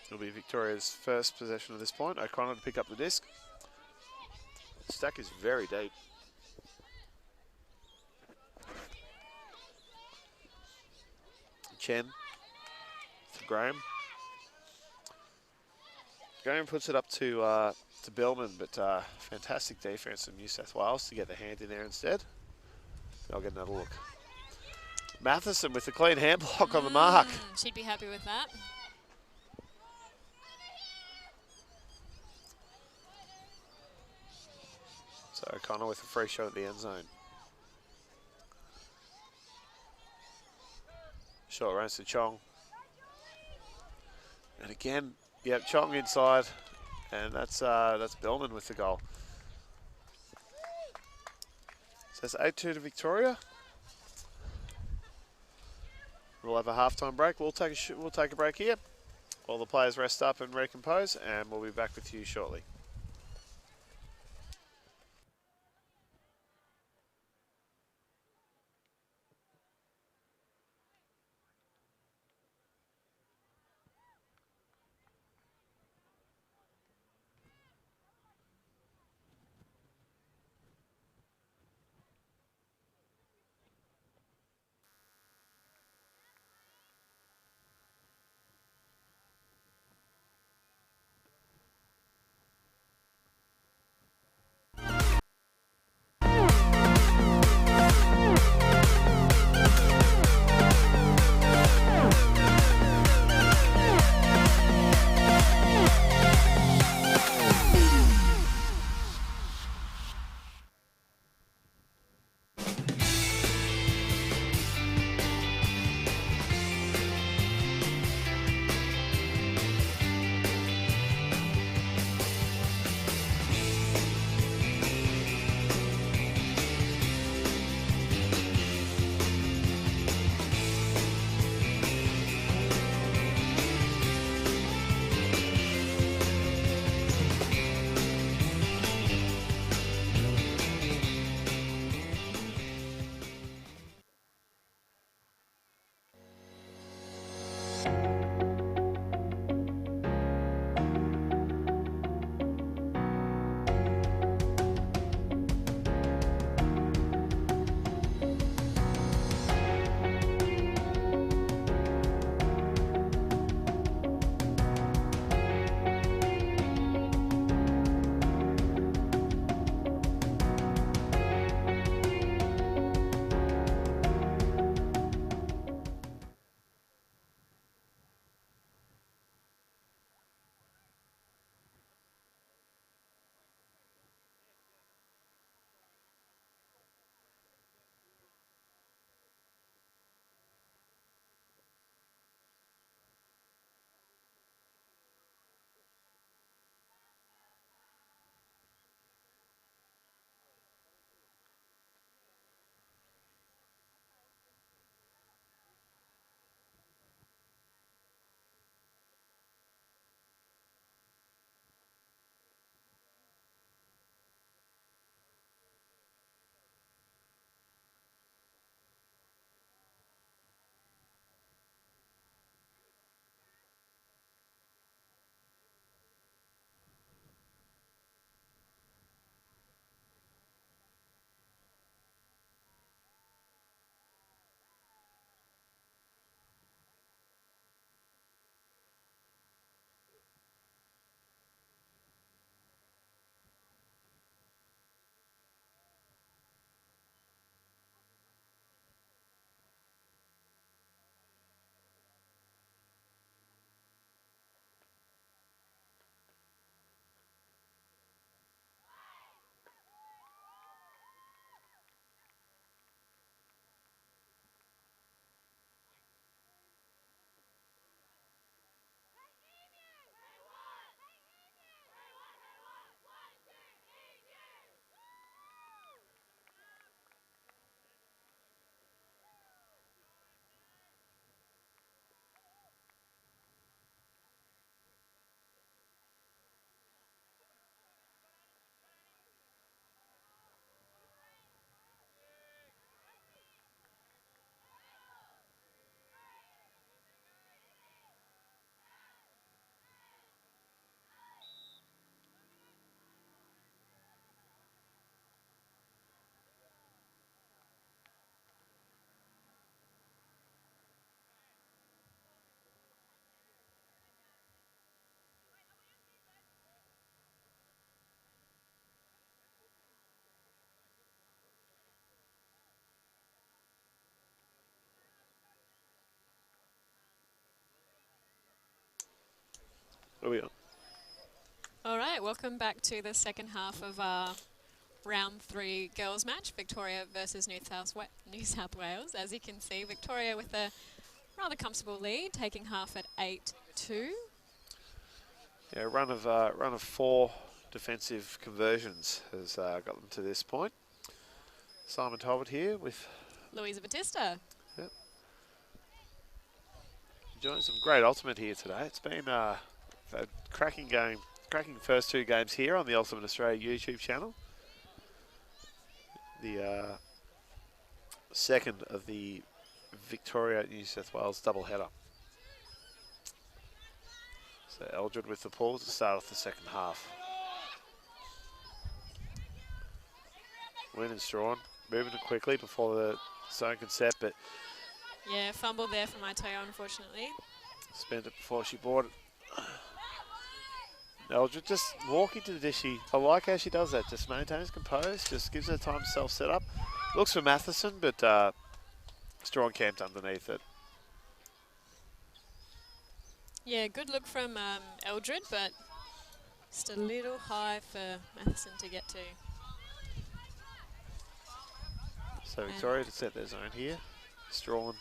it'll be Victoria's first possession at this point. O'Connor to pick up the disc. The stack is very deep. Chen to Graham. Graham puts it up to Bellman, but fantastic defense from New South Wales to get the hand in there instead. I'll get another look. Matheson with the clean hand block on the mark. She'd be happy with that. So O'Connor with a free shot at the end zone. Short runs to Chong. And again, yep, Chong inside. And that's Bellman with the goal. So it's 8-2 to Victoria. We'll have a halftime break. We'll take a break here while the players rest up and recompose, and we'll be back with you shortly. Where are we on? All right, welcome back to the second half of our round 3 girls match, Victoria versus New South Wales. As you can see, Victoria with a rather comfortable lead, taking half at 8-2. Yeah, run of 4 defensive conversions has got them to this point. Simon Talbot here with Louisa Batista. enjoying some great ultimate here today. It's been a cracking game, cracking first 2 games here on the Ultimate Australia YouTube channel. The second of the Victoria New South Wales doubleheader. So Eldred with the pull to start off the second half. Win and Strawn, moving it quickly before the zone can set, but Yeah, fumble there for Maiteo, unfortunately. spent it before she bought it. Eldred just walking to the dish. I like how she does that. Just maintains composed, just gives her time to self-set up. Looks for Matheson, but Strawn camped underneath it. Yeah, good look from Eldred, but just a little high for Matheson to get to. So Victoria to set their zone here. Strawn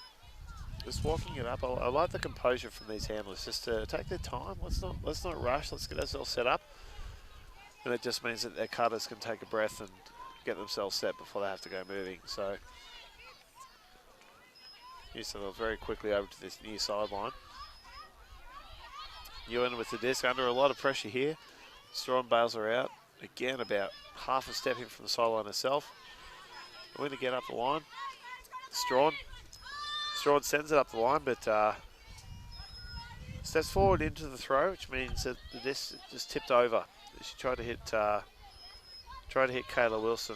just walking it up. I like the composure from these handlers, just to take their time. Let's not rush. Let's get ourselves set up. And it just means that their cutters can take a breath and get themselves set before they have to go moving. So New South Wales very quickly over to this near sideline. Ewan with the disc under a lot of pressure here. Strawn bails her out. Again, about half a step in from the sideline herself. Going to get up the line. Strawn sends it up the line, but steps forward into the throw, which means that the disc just tipped over. She tried to hit Kayla Wilson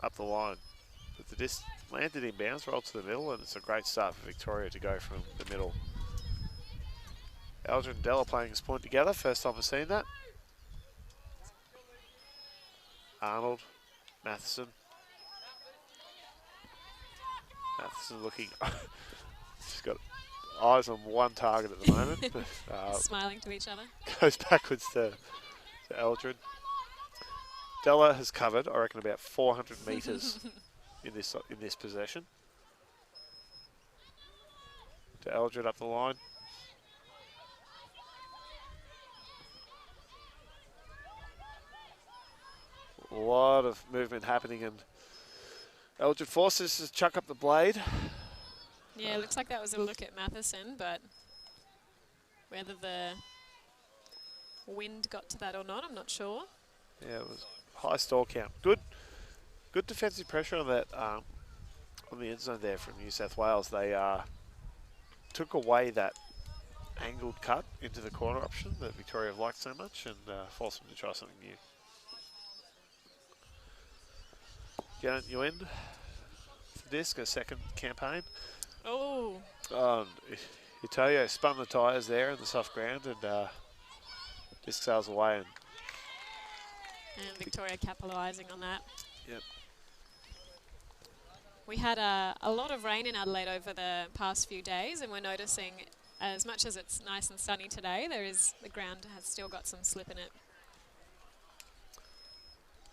up the line, but the disc landed in bounds, rolled to the middle, and it's a great start for Victoria to go from the middle. Eldred and Della playing this point together. First time I've seen that. Arnold, Matheson. Matheson looking, she's got eyes on one target at the moment. Smiling to each other. Goes backwards to Eldred. Della has covered, I reckon, about 400 metres in this possession. To Eldred up the line. A lot of movement happening, and Eldred forces to chuck up the blade. Yeah, it looks like that was a look at Matheson, but whether the wind got to that or not, I'm not sure. Yeah, it was high stall count. Good defensive pressure on that on the end zone there from New South Wales. They took away that angled cut into the corner option that Victoria have liked so much, and forced them to try something new. Janet Nguyen, the disc, a second campaign. Oh. Italia spun the tyres there in the soft ground, and disc sails away. And Victoria capitalising on that. Yep. We had a lot of rain in Adelaide over the past few days, and we're noticing, as much as it's nice and sunny today, the ground has still got some slip in it.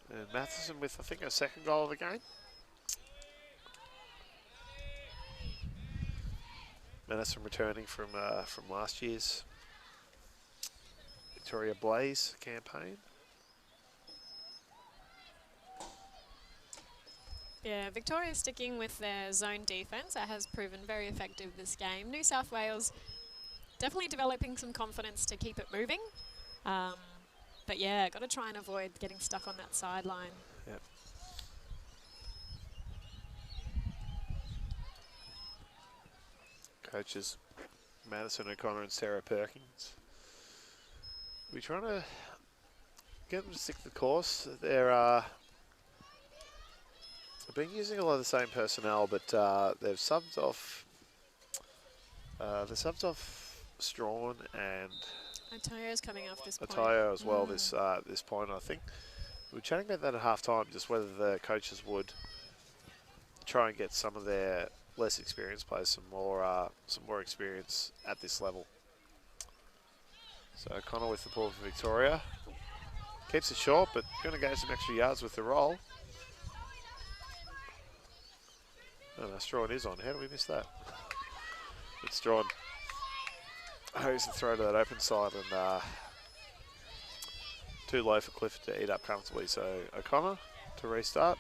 And Matheson with, I think, a second goal of the game. Matheson returning from last year's Victoria Blaze campaign. Yeah, Victoria sticking with their zone defence. That has proven very effective this game. New South Wales definitely developing some confidence to keep it moving. But yeah, got to try and avoid getting stuck on that sideline. Yep. Coaches Madison O'Connor and Sarah Perkins. We're trying to get them to stick to the course. They've been using a lot of the same personnel, but they've subbed off. Strawn and Atayo's coming off this point. Atayo as well this point, I think. We were chatting about that at half time, just whether the coaches would try and get some of their less experienced players some more experience at this level. So O'Connor with the ball for Victoria. Keeps it short, but going to gain some extra yards with the roll. Oh, no, Strawn is on. How do we miss that? It's Strawn. Hose the throw to that open side and too low for Clifford to eat up comfortably. So O'Connor to restart.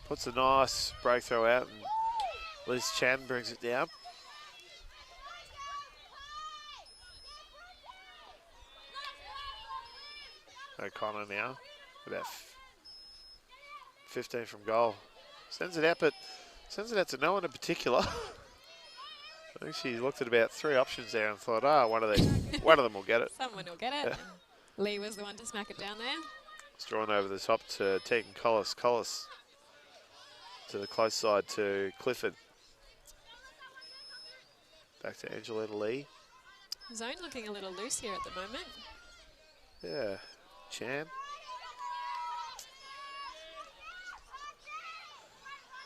Puts a nice break throw out and Liz Chan brings it down. O'Connor now, about 15 from goal. Sends it out, but sends it out to no one in particular. I think she looked at about 3 options there and thought, one of them will get it. Someone will get it. And Lee was the one to smack it down there. It's drawn over the top to Tegan Collis. Collis to the close side to Clifford. Back to Angelina Lee. Zone looking a little loose here at the moment. Yeah, Chan.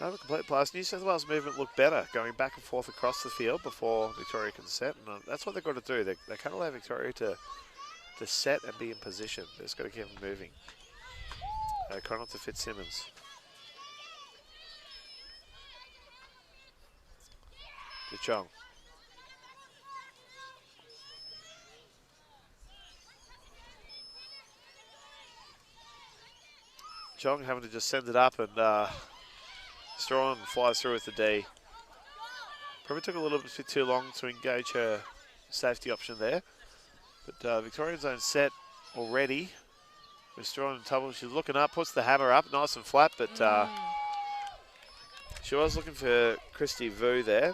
Another complete pass. New South Wales movement looked better, going back and forth across the field before Victoria can set. And that's what they've got to do. They can't allow Victoria to set and be in position. They've just got to keep them moving. O'Connell to Fitzsimmons. To Chong. Chong having to just send it up and Strawn flies through with the D. Probably took a little bit too long to engage her safety option there. But Victorian zone set already. With Strawn in trouble. She's looking up, puts the hammer up, nice and flat, but she was looking for Christy Vu there.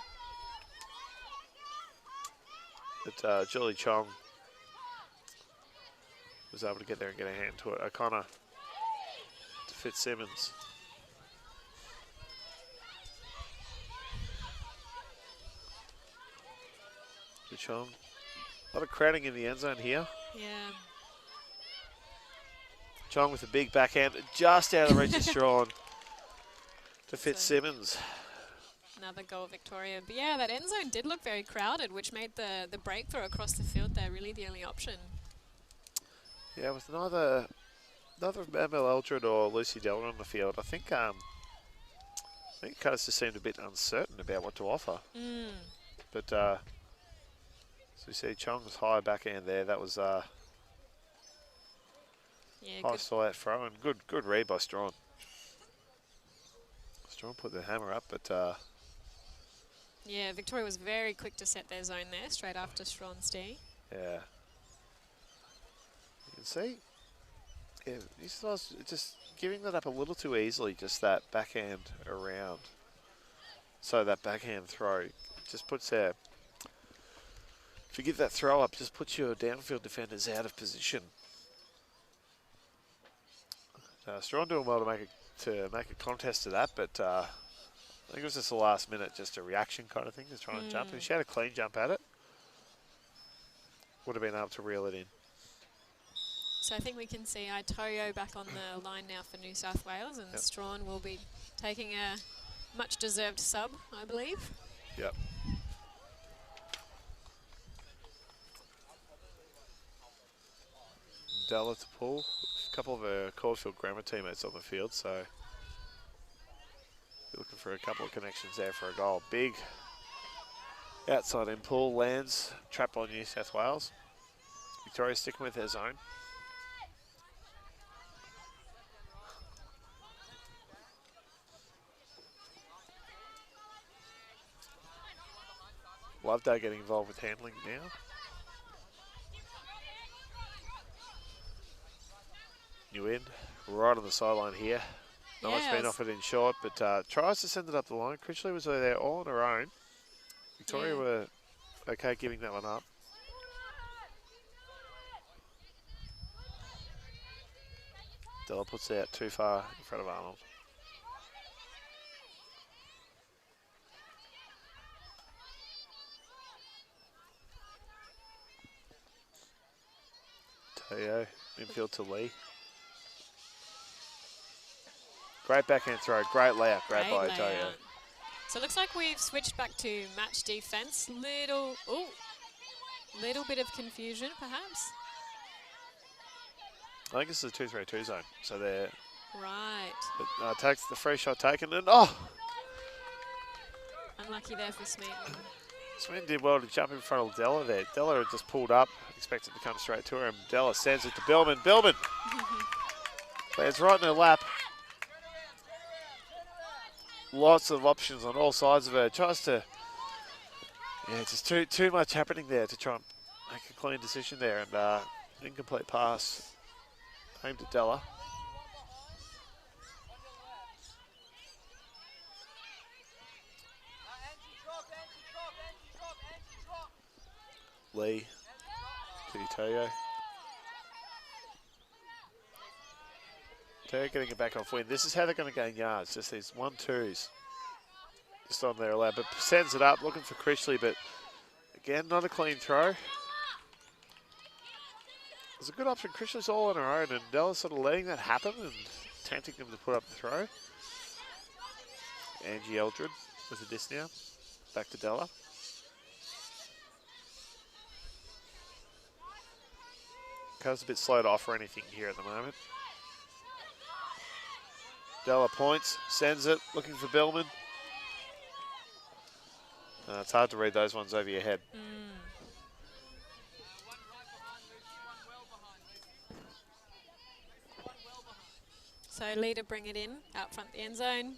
But Julie Chong was able to get there and get a hand to it. O'Connor to Fitzsimmons. To Chong. A lot of crowding in the end zone here. Yeah. Chong with a big backhand, just out of the reach of Strawn to Fitzsimmons. Another goal, Victoria. But yeah, that end zone did look very crowded, which made the breakthrough across the field there really the only option. Yeah, with neither Mel Eldred or Lucy Delner on the field, I think Curtis just seemed a bit uncertain about what to offer. But so you see Chong's high backhand there. That was yeah, high side throw and good read by Strawn. Strawn put the hammer up, but yeah, Victoria was very quick to set their zone there straight after Strawn's D. yeah, you can see. Yeah, New South Wales just giving that up a little too easily. Just that backhand around. So that backhand throw just puts our. If you give that throw up, just puts your downfield defenders out of position. Strawn doing well to make a contest to that, but I think it was just the last minute, just a reaction kind of thing to try and jump. If she had a clean jump at it, would have been able to reel it in. So I think we can see Itoyo back on the line now for New South Wales, and Strawn will be taking a much-deserved sub, I believe. Yep. Della to pull. A couple of her Caulfield Grammar teammates on the field, so looking for a couple of connections there for a goal. Big outside in pull lands, trapped by New South Wales. Victoria sticking with their zone. Loveday getting involved with handling now. New end, right on the sideline here. Not much been offered in short, but tries to send it up the line. Critchley was there all on her own. Victoria were okay giving that one up. Della puts it out too far in front of Arnold. Toyo, infield to Lee. Great backhand throw, great layout, great by Toyo. So it looks like we've switched back to match defense. Little bit of confusion, perhaps. I think this is a 2-3-2 zone. So they're Right. takes the free shot taken, and oh, Unlucky there for Smeaton. Swin did well to jump in front of Della there. Della had just pulled up, expected to come straight to her, and Della sends it to Billman. Billman lands right in her lap. Lots of options on all sides of her. Tries to, yeah, just too much happening there to try and make a clean decision there, and incomplete pass aimed at Della. Lee to Toyo. Toyo getting it back off win. This is how they're going to gain yards. Just these 1-2s. Just on their allowed. But sends it up, looking for Critchley, but again, not a clean throw. It's a good option. Critchley's all on her own, and Della's sort of letting that happen and tempting them to put up the throw. Angie Eldred with the disc now. Back to Della. Cove's a bit slow to offer anything here at the moment. Della points, sends it, looking for Billman. It's hard to read those ones over your head. So Lee to bring it in, out front the end zone.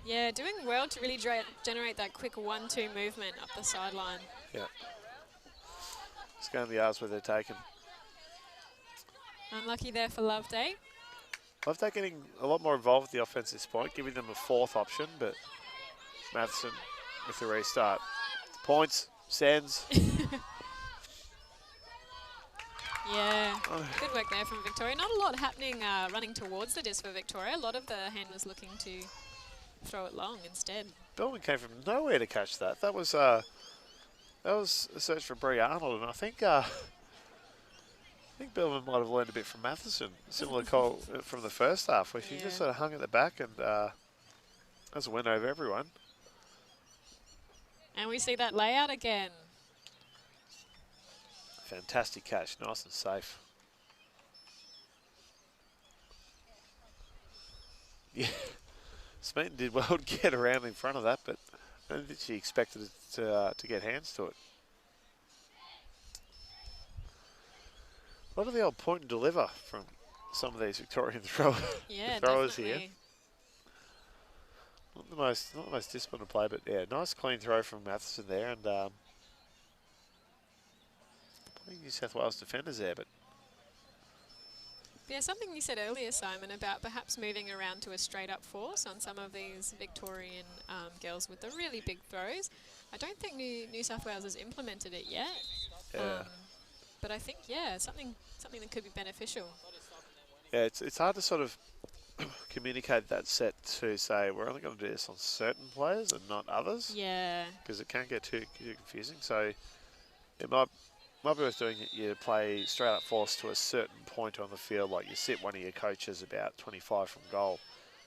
Yeah, doing well to really generate that quick 1-2 movement up the sideline. Yeah. It's going to the yards where they're taken. Unlucky there for Loveday. Loveday getting a lot more involved with the offense at this point, giving them a fourth option, but Matheson with the restart. Points, sends. Yeah, good work there from Victoria. Not a lot happening running towards the disc for Victoria. A lot of the handlers looking to throw it long instead. Billman came from nowhere to catch that. That was a search for Brie Arnold, and I think Billman might have learned a bit from Matheson, similar call from the first half, where she just sort of hung at the back, and that's a win over everyone. And we see that layout again. Fantastic catch, nice and safe. Yeah, Smeaton did well to get around in front of that, but I don't think she expected it to get hands to it. A lot of the old point and deliver from some of these Victorian throwers here. Not the most disciplined play, but yeah, nice clean throw from Matheson there, and New South Wales defenders there, but yeah, something you said earlier, Simon, about perhaps moving around to a straight-up force on some of these Victorian girls with the really big throws. I don't think New South Wales has implemented it yet, but I think something that could be beneficial. Yeah, it's hard to sort of communicate that set to say we're only going to do this on certain players and not others. Yeah, because it can get too confusing. So it might be worth doing it. You play straight up force to a certain point on the field, like you sit one of your coaches about 25 from goal.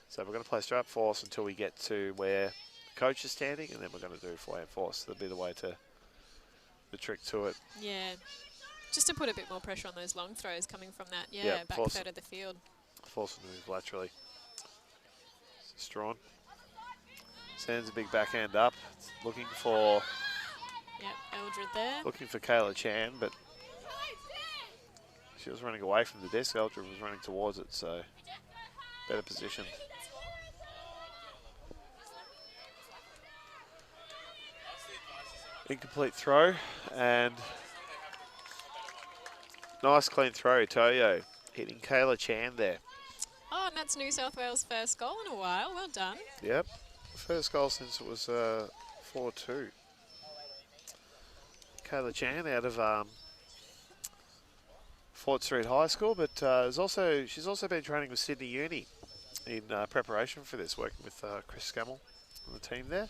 So we're going to play straight up force until we get to where the coach is standing, and then we're going to do fly and force. That'll be the way to the trick to it. Yeah, just to put a bit more pressure on those long throws coming from that back third of the field. Force to move laterally. Strawn sends a big backhand up, looking for. Yep, Eldred there. Looking for Kayla Chan, but she was running away from the disc. Eldred was running towards it, so better position. Incomplete throw, and nice clean throw, Toyo hitting Kayla Chan there. Oh, and that's New South Wales' first goal in a while. Well done. Yep, first goal since it was 4-2. Kayla Chan out of Fort Street High School, but she's also been training with Sydney Uni in preparation for this, working with Chris Scammell on the team there.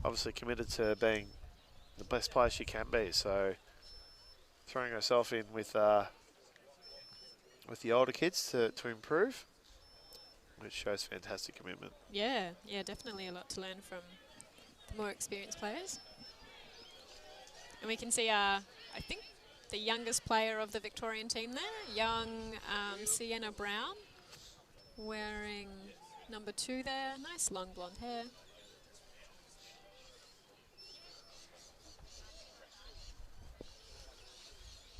Obviously committed to being the best player she can be, so throwing herself in with the older kids to improve. which shows fantastic commitment. Yeah, definitely a lot to learn from the more experienced players. And we can see, I think, the youngest player of the Victorian team there, young Sienna Brown, wearing number 2 there. Nice long blonde hair.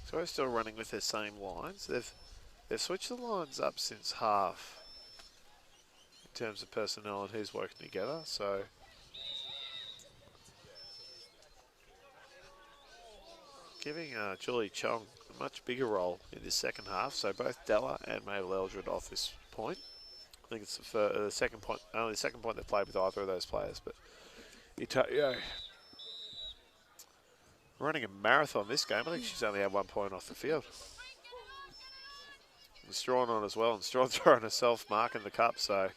So we're still running with their same lines. They've switched the lines up since half in terms of personnel and who's working together. So giving Julie Chong a much bigger role in this second half. So both Della and Mabel Eldred off this point. I think it's the second point, only the second point they've played with either of those players. But running a marathon this game. I think she's only had 1 point off the field. And Strawn on as well, and Strawn throwing herself, marking the cup. So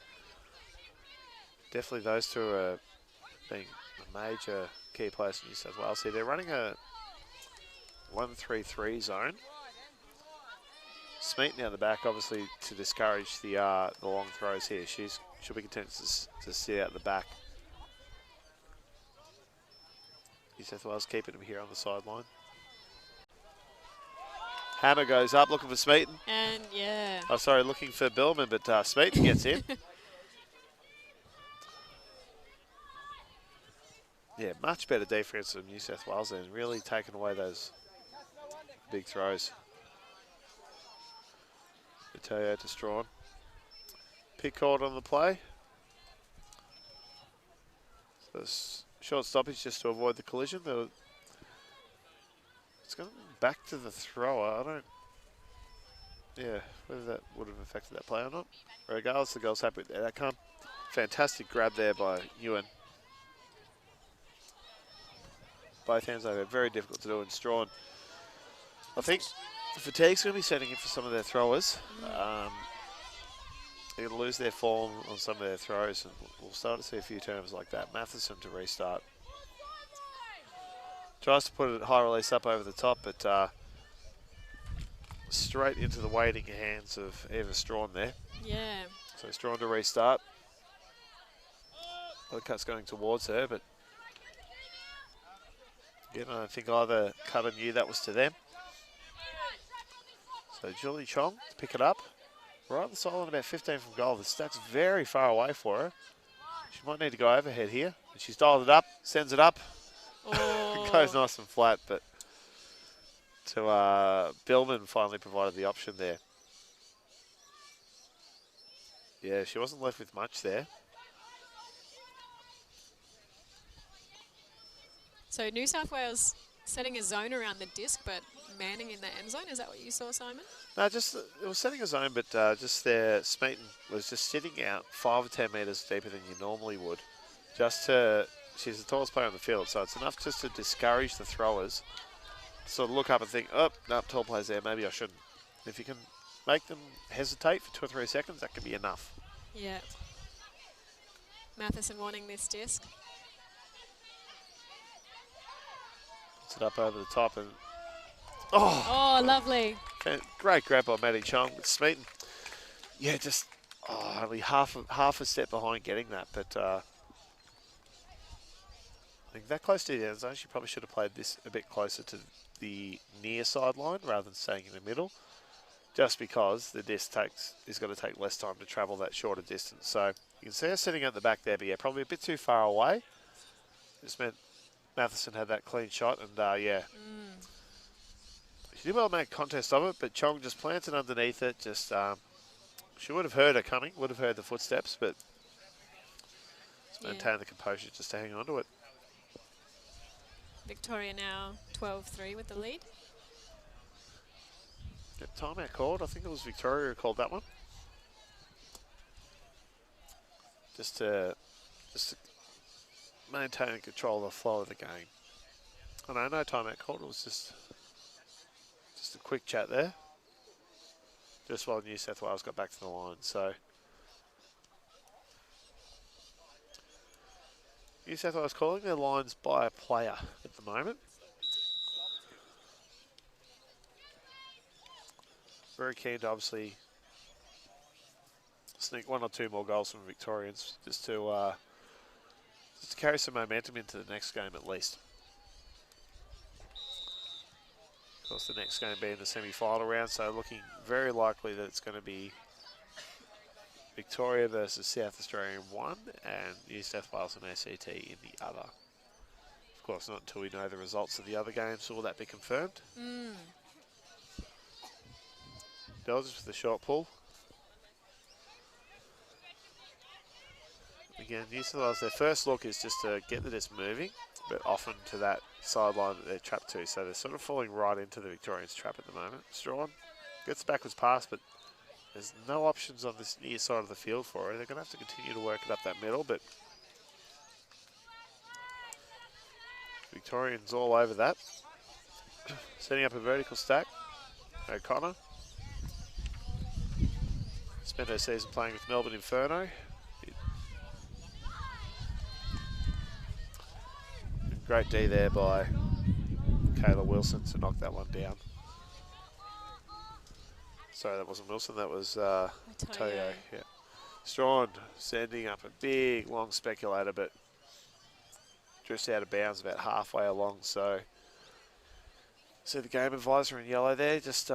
definitely those two are being a major key players in New South Wales here. They're running a 1-3-3 zone. Smeaton out the back, obviously, to discourage the long throws here. She'll be content to sit out the back. New South Wales keeping him here on the sideline. Hammer goes up, looking for Smeaton. And yeah. Oh, sorry, looking for Billman, but Smeaton gets in. Yeah, much better defense from New South Wales and really taking away those big throws. Matteo to Strawn. Pick called on the play. So short stoppage just to avoid the collision. It's going back to the thrower. Whether that would have affected that play or not. Regardless, the girl's happy with the outcome. Fantastic grab there by Ewan. Both hands over, very difficult to do, and Strawn. I think Fatigue's going to be setting in for some of their throwers. They're going to lose their form on some of their throws, and we'll start to see a few turnovers like that. Matheson to restart. Tries to put a high release up over the top, but straight into the waiting hands of Eva Strawn there. Yeah. So Strawn to restart. The cut's going towards her, but again, I don't think either cutter knew that was to them. So Julie Chong to pick it up. Right on the sideline, about 15 from goal. The stack's very far away for her. She might need to go overhead here. And she's dialed it up, sends it up. Oh. Goes nice and flat, but to Billman finally provided the option there. Yeah, she wasn't left with much there. So New South Wales setting a zone around the disc, but manning in the end zone. Is that what you saw, Simon? No, just it was setting a zone, but just there, Smeaton was just sitting out 5 or 10 metres deeper than you normally would. Just to, she's the tallest player on the field, so it's enough just to discourage the throwers. Sort of look up and think, oh, no, tall player's there, maybe I shouldn't. If you can make them hesitate for 2 or 3 seconds, that can be enough. Yeah. Matheson wanting this disc. Puts it up over the top and Oh, lovely. Great grab by Maddie Chong. But Smeaton, yeah, just only half a step behind getting that. But I think that close to the end zone, she probably should have played this a bit closer to the near sideline rather than staying in the middle, just because the disc is going to take less time to travel that shorter distance. So you can see her sitting at the back there, but yeah, probably a bit too far away. Just meant Matheson had that clean shot, and yeah. She did well to make a contest of it, but Chong just planted underneath it. Just she would have heard her coming, would have heard the footsteps, but just maintain the composure just to hang on to it. Victoria now 12-3 with the lead. Yep, timeout called. I think it was Victoria who called that one. Just to maintain and control the flow of the game. Oh no, no timeout called. It was just a quick chat there. Just while New South Wales got back to the line. So New South Wales calling their lines by a player at the moment. Very keen to obviously sneak 1 or 2 more goals from Victorians just to carry some momentum into the next game at least. Of course, the next game being the semi-final round, so looking very likely that it's going to be Victoria versus South Australia in one and New South Wales and ACT in the other. Of course, not until we know the results of the other games will that be confirmed. Dodgers with the short pull. Again, New South Wales, their first look is just to get the disc moving, but often to that sideline that they're trapped to. So they're sort of falling right into the Victorians' trap at the moment. Strawn gets backwards pass, but there's no options on this near side of the field for her. They're going to have to continue to work it up that middle, but Victorians all over that. Setting up a vertical stack. O'Connor. Spent her season playing with Melbourne Inferno. Great D there by Kayla Wilson to knock that one down. Sorry, that wasn't Wilson, that was Toyo. Yeah. Strawn sending up a big, long speculator, but drifts out of bounds about halfway along. So the game advisor in yellow there, just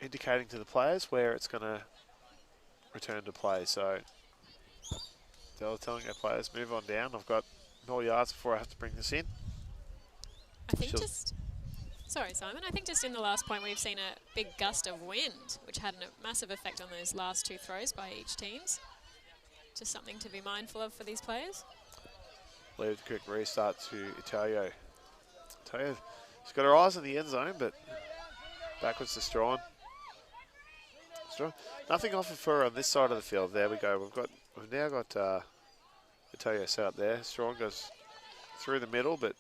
indicating to the players where it's going to return to play. So they're telling our players, move on down. I've got more yards before I have to bring this in. I think sorry Simon, I think just in the last point we've seen a big gust of wind, which had a massive effect on those last 2 throws by each teams. Just something to be mindful of for these players. Leave the quick restart to Italio. Italio, she's got her eyes on the end zone, but backwards to Strawn. Nothing offered for her on this side of the field. There we go. We've now got Italio set up there. Strawn goes through the middle, but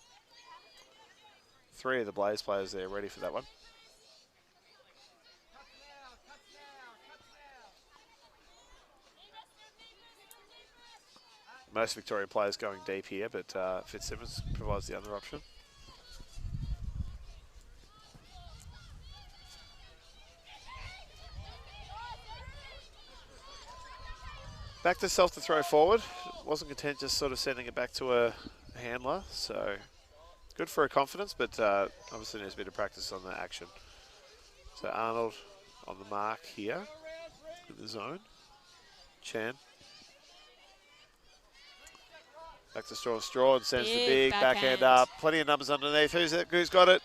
3 of the Blaze players there ready for that one. Most Victoria players going deep here, but Fitzsimmons provides the other option. Back to self to throw forward. Wasn't content just sort of sending it back to a handler, so good for her confidence, but obviously needs a bit of practice on the action. So Arnold on the mark here in the zone. Chan. Back to Strawn. Strawn sends the big backhand up. Plenty of numbers underneath. Who's got it?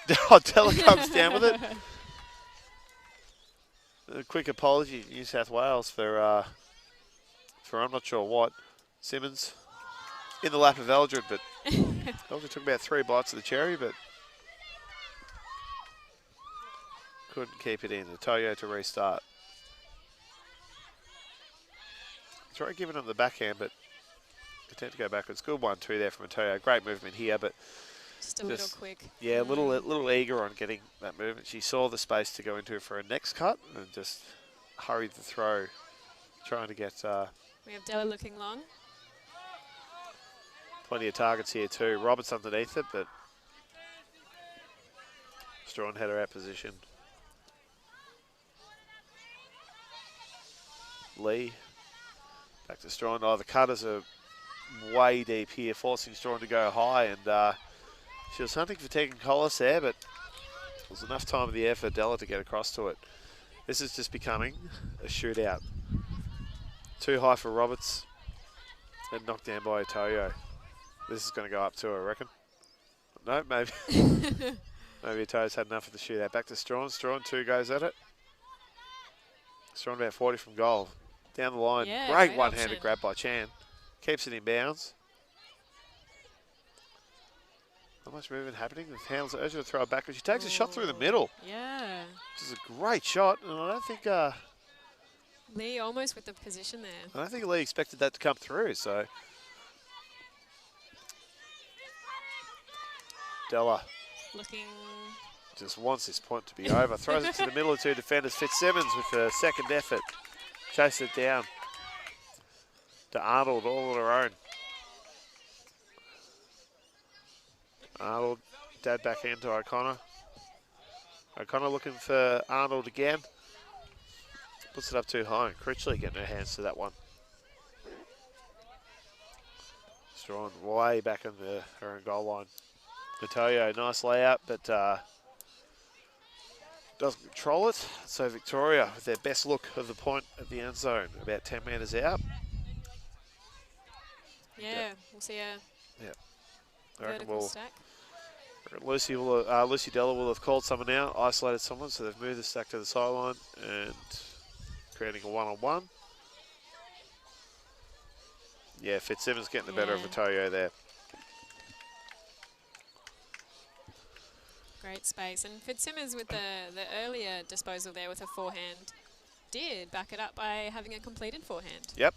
Della comes down with it. A quick apology to New South Wales for I'm not sure what. Simmons in the lap of Eldred, but Eldred took about 3 bites of the cherry, but couldn't keep it in. The Toyo to restart. Try giving him the backhand, but content to go backwards. Good 1-2 there from Toyo. Great movement here, but just a little quick. Yeah, a little eager on getting that movement. She saw the space to go into for a next cut and just hurried the throw, trying to get. We have Della looking long. Plenty of targets here too. Roberts underneath it, but Strawn had her out position. Lee back to Strawn. Oh, the cutters are way deep here, forcing Strawn to go high, and she was hunting for Tegan Collis there, but it was enough time of the air for Della to get across to it. This is just becoming a shootout. Too high for Roberts and knocked down by Otoyo. This is going to go up too, I reckon. No, maybe. Maybe Otoyo's had enough of the shootout. Back to Strawn. Strawn 2 goes at it. Strawn about 40 from goal. Down the line. Yeah, great one-handed grab by Chan. Keeps it in bounds. Not much movement happening. The handles urge her to throw it back, but she takes a shot through the middle. Yeah. Which is a great shot, and I don't think Lee almost with the position there. I don't think Lee expected that to come through, so. Della looking. Just wants this point to be over. Throws it to the middle of 2 defenders. Fitzsimmons with a second effort. Chases it down to Arnold all on her own. Arnold, dad back into O'Connor. O'Connor looking for Arnold again. Puts it up too high, and Critchley getting her hands to that one. It's drawn way back on her own goal line. Natalia, nice layout, but doesn't control it. So Victoria with their best look of the point at the end zone, about 10 metres out. Yeah, we'll see a I reckon vertical stack. Lucy Della will have called someone out, isolated someone, so they've moved the stack to the sideline and creating a one-on-one. Yeah, Fitzsimmons getting the better of Vitoyo there. Great space. And Fitzsimmons with the earlier disposal there with a forehand did back it up by having a completed forehand. Yep.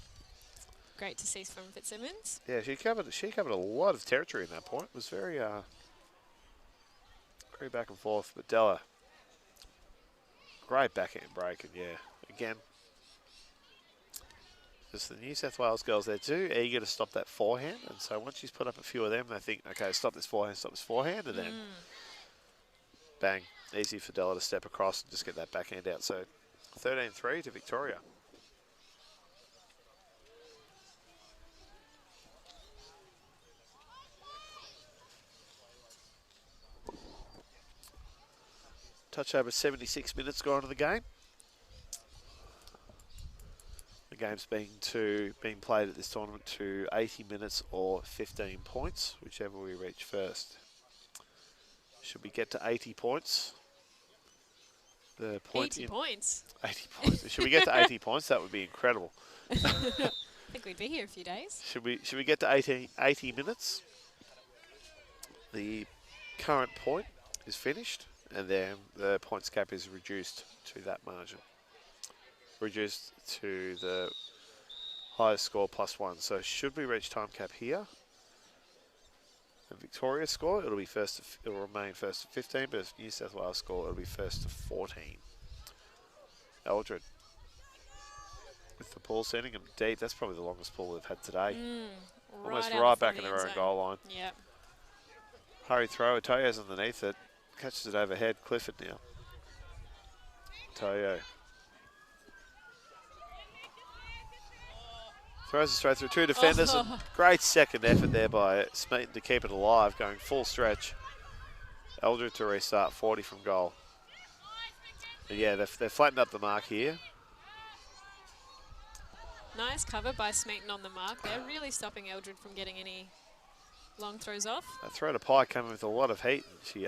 Great to see from Fitzsimmons. Yeah, she covered a lot of territory in that point. It was very back and forth, but Della, great backhand break, and yeah, again, just the New South Wales girls, they're too eager to stop that forehand, and so once she's put up a few of them, they think, okay, stop this forehand, and then bang, easy for Della to step across and just get that backhand out. So 13-3 to Victoria. Touch over 76 minutes gone to the game. The game's being played at this tournament to 80 minutes or 15 points, whichever we reach first. Should we get to 80 points? The point 80 points? 80 points. Should we get to 80 points? That would be incredible. I think we'd be here a few days. Should we get to 80 minutes? The current point is finished, and then the points cap is reduced to that margin. Reduced to the highest score +1. So should we reach time cap here, and Victoria score, it'll remain first to 15, but if New South Wales score, it'll be first to 14. Eldred with the ball sending them deep. That's probably the longest ball they've had today. Almost right back in their own goal line. Yep. Hurry throw. Toyo's underneath it. Catches it overhead. Clifford now. Toyo. Throws it straight through two defenders. And great second effort there by Smeaton to keep it alive, going full stretch. Eldred to restart, 40 from goal. But yeah, they've flattened up the mark here. Nice cover by Smeaton on the mark. They're really stopping Eldred from getting any long throws off. That throw to Pike coming with a lot of heat. She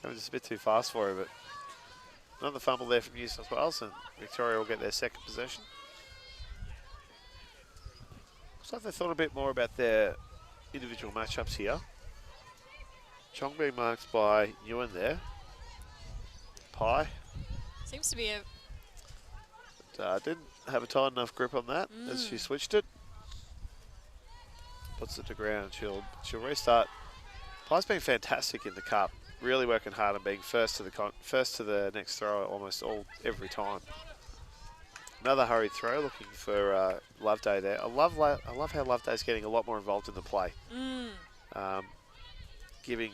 coming just a bit too fast for her, but another fumble there from New South Wales, and Victoria will get their second possession. Looks like they thought a bit more about their individual matchups here. Chong being marked by Ewan there. Pie. Seems to be a... But, didn't have a tight enough grip on that as she switched it. Puts it to ground. She'll restart. Pie's been fantastic in the cup. Really working hard and being first to the next throw almost every time. Another hurried throw, looking for Loveday there. I love how Loveday's getting a lot more involved in the play, giving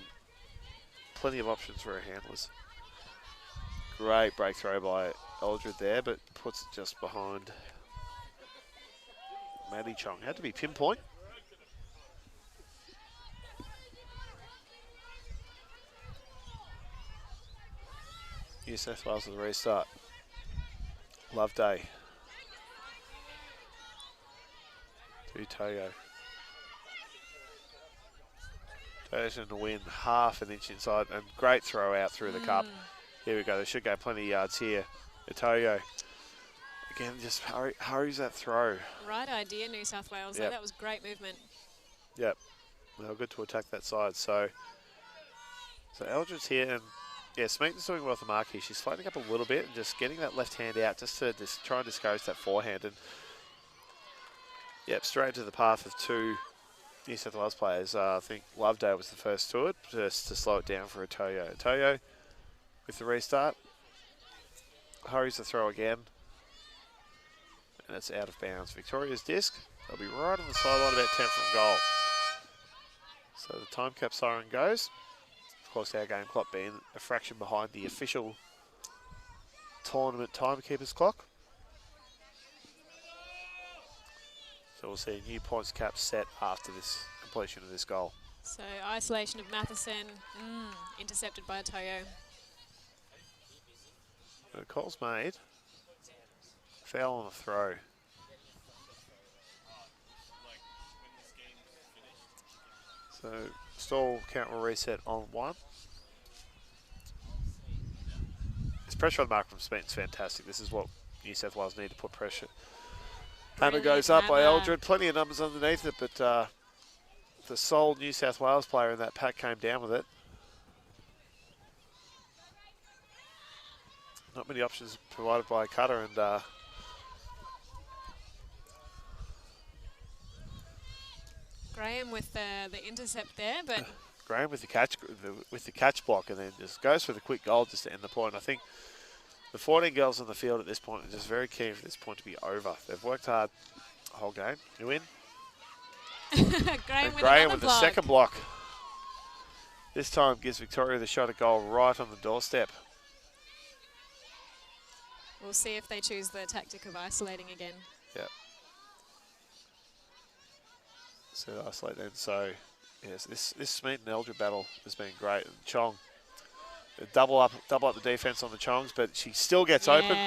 plenty of options for her handlers. Great break throw by Eldred there, but puts it just behind Maddie Chong. Had to be pinpoint. New South Wales with a restart. Loveday. To Toyo. Toyo's in the win, half an inch inside, and great throw out through the cup. Here we go, they should go plenty of yards here. Toyo, again, just hurries that throw. Right idea, New South Wales. Yep. That was great movement. Yep, they were good to attack that side. So Eldred's here, and yeah, Smeaton's doing well with the mark here. She's floating up a little bit and just getting that left hand out just to try and discourage that forehand. And yep, straight to the path of two New South Wales players. I think Loveday was the first to it, just to slow it down for a Toyo. Toyo with the restart. Hurries the throw again. And it's out of bounds. Victoria's disc. They'll be right on the sideline, about 10 from goal. So the time cap siren goes. Of course, our game clock being a fraction behind the official tournament timekeeper's clock. So we'll see a new points cap set after this completion of this goal. So isolation of Matheson, intercepted by Toyo. The call's made. Foul on the throw. So stall count will reset on 1. This pressure on the mark from Smeaton's fantastic. This is what New South Wales need to put pressure. Hammer goes up by Eldred. Plenty of numbers underneath it, but the sole New South Wales player in that pack came down with it. Not many options provided by Cutter, and Graham with the intercept there, but Graham with the catch block, and then just goes for the quick goal just to end the point. I think the 14 girls on the field at this point are just very keen for this point to be over. They've worked hard the whole game. You win. Graham with the second block. This time gives Victoria the shot at goal right on the doorstep. We'll see if they choose the tactic of isolating again. Yep. So isolate then. So yes, this Smeaton Eldred battle has been great. And Chong, double up the defense on the Chongs, but she still gets open.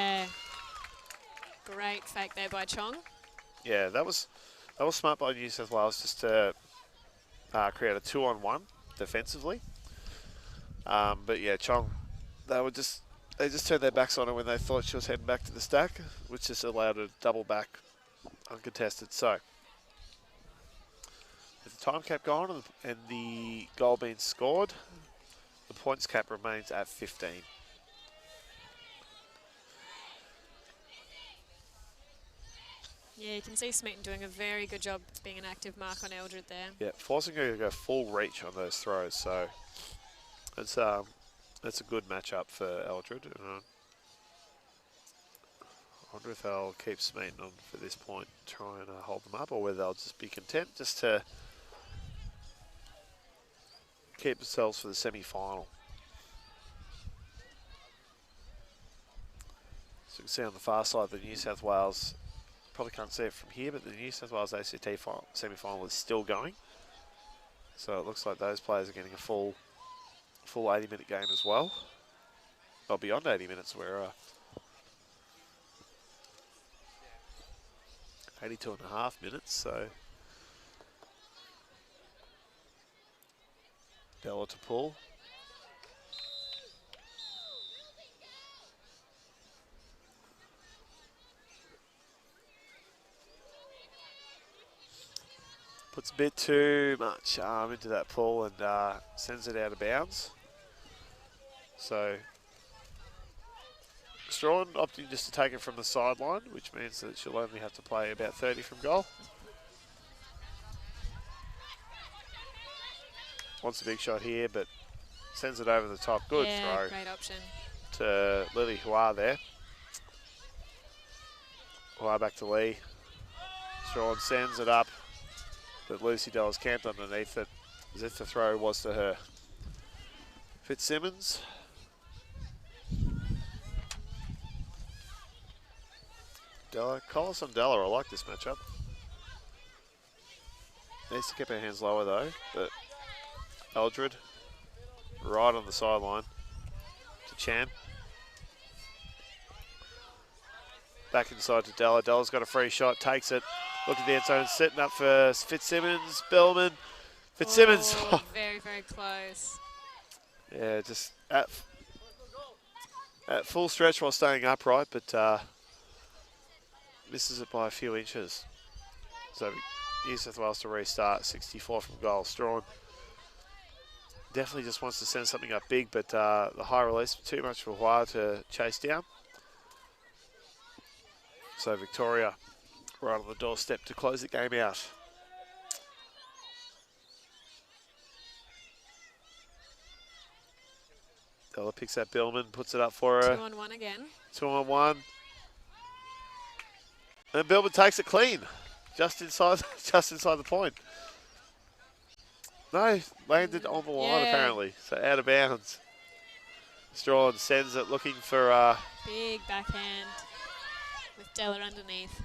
Great fake there by Chong. Yeah, that was smart by New South Wales just to create a 2-on-1 defensively. But yeah, Chong, they just turned their backs on her when they thought she was heading back to the stack, which just allowed her to double back uncontested. So with the time cap gone and the goal being scored, the points cap remains at 15. Yeah, you can see Smeaton doing a very good job being an active mark on Eldred there. Yeah, forcing her to go full reach on those throws. So it's a good matchup for Eldred. I wonder if they'll keep Smeaton on for this point, try and hold them up, or whether they'll just be content just to keep themselves for the semi-final. So you can see on the far side, the New South Wales, probably can't see it from here, but the New South Wales ACT semi-final is still going. So it looks like those players are getting a full 80-minute game as well. Well, beyond 80 minutes, we're 82.5 minutes, so Della to pull. Puts a bit too much arm into that pull and sends it out of bounds. So Strawn opting just to take it from the sideline, which means that she'll only have to play about 30 from goal. Wants a big shot here, but sends it over the top. Good throw. Great option. To Lily Hua there. Hua back to Lee. Strawn sends it up, but Lucy Della's camped underneath it as if the throw was to her. Fitzsimmons. Della, Collis on Della, I like this matchup. Needs to keep her hands lower though, but Eldred, right on the sideline to Chan. Back inside to Della. Della's got a free shot, takes it. Look at the end zone, setting up for Fitzsimmons, Bellman. Fitzsimmons. Oh, very, very close. Yeah, just at full stretch while staying upright, but misses it by a few inches. So New South Wales to restart, 64 from goal. Strawn definitely just wants to send something up big, but the high release, too much for Hua to chase down. So Victoria right on the doorstep to close the game out. Della picks that Billman, puts it up for her. 2-on-1 again. 2-on-1. And Billman takes it clean, just inside the point. No, landed on the line apparently, so out of bounds. Strawn sends it looking for Big backhand with Della underneath.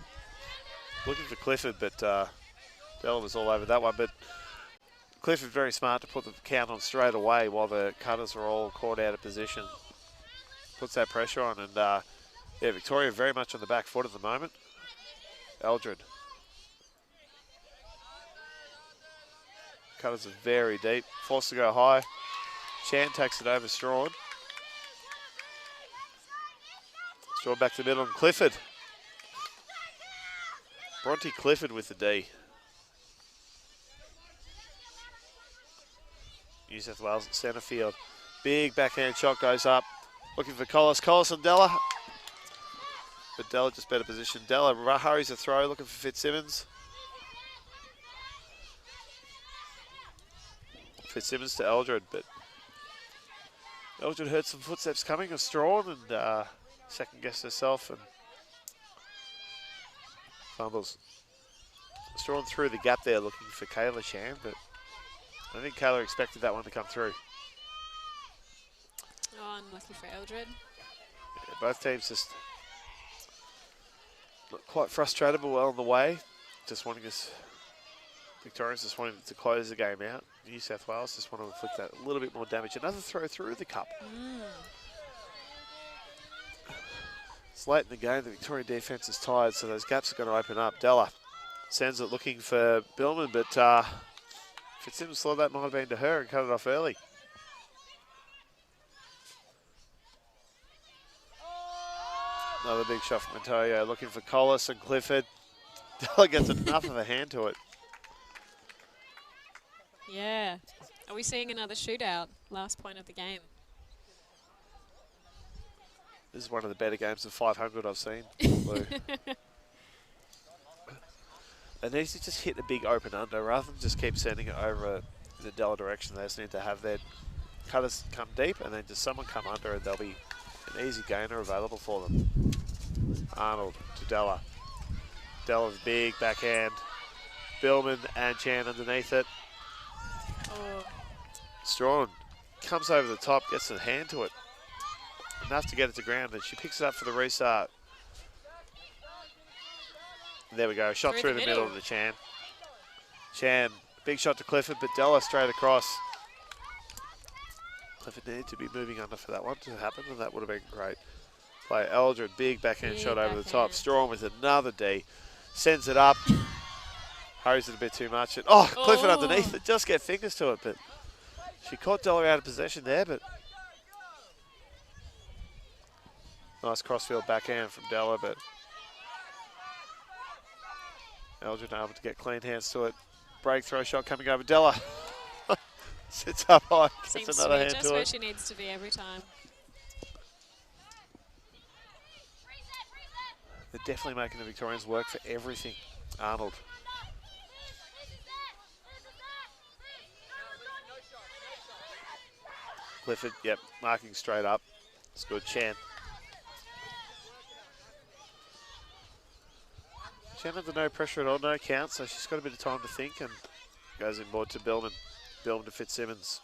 looking for Clifford, but Della was all over that one. But Clifford very smart to put the count on straight away while the cutters are all caught out of position. Puts that pressure on, and yeah, Victoria very much on the back foot at the moment. Eldred. Cutters are very deep. Forced to go high. Chan takes it over Strawn. Strawn back to the middle, and Clifford. Bronte Clifford with the D. New South Wales at centre field. Big backhand shot goes up. Looking for Collis. Collis and Della. But Della just better position. Della hurries a throw, looking for Fitzsimmons. Fitzsimmons to Eldred, but Eldred heard some footsteps coming of Strawn and second guessed herself and fumbles. Strawn through the gap there looking for Kayla Chan, but I think Kayla expected that one to come through. Oh, unlucky for Eldred. Yeah, both teams just look quite frustrated, but well on the way. Just wanting us, Victorians just wanting to close the game out. New South Wales just want to inflict that a little bit more damage. Another throw through the cup. It's late in the game. The Victoria defence is tired, so those gaps are going to open up. Della sends it looking for Billman, but Fitzsimmons thought that might have been to her and cut it off early. Another big shot from Montoya, looking for Collis and Clifford. Della gets enough of a hand to it. Yeah. Are we seeing another shootout? Last point of the game. This is one of the better games of 500 I've seen. Lou. They need to just hit the big open under rather than just keep sending it over the Della direction. They just need to have their cutters come deep and then just someone come under and there'll be an easy gainer available for them. Arnold to Della. Della's big backhand. Billman and Chan underneath it. Oh. Strawn comes over the top, gets a hand to it. Enough to get it to ground, and she picks it up for the restart. There we go, shot through the middle to Chan. Chan, big shot to Clifford, but Della straight across. Clifford needed to be moving under for that one to happen, and that would have been great. Play Eldred, big backhand shot over the top. Strawn with another D, sends it up. Hurries it a bit too much. And, Clifford underneath it, just get fingers to it, but she caught Della out of possession there, but nice crossfield backhand from Della, but Eldred able to get clean hands to it. Break throw shot coming over. Della sits up high, Seems gets another to be hand just to where it. she needs to be every time. They're definitely making the Victorians work for everything. Arnold. Clifford, yep, marking straight up. It's good. Chan. Chan under no pressure at all, no count, so she's got a bit of time to think and goes inboard to Billman. Billman to Fitzsimmons.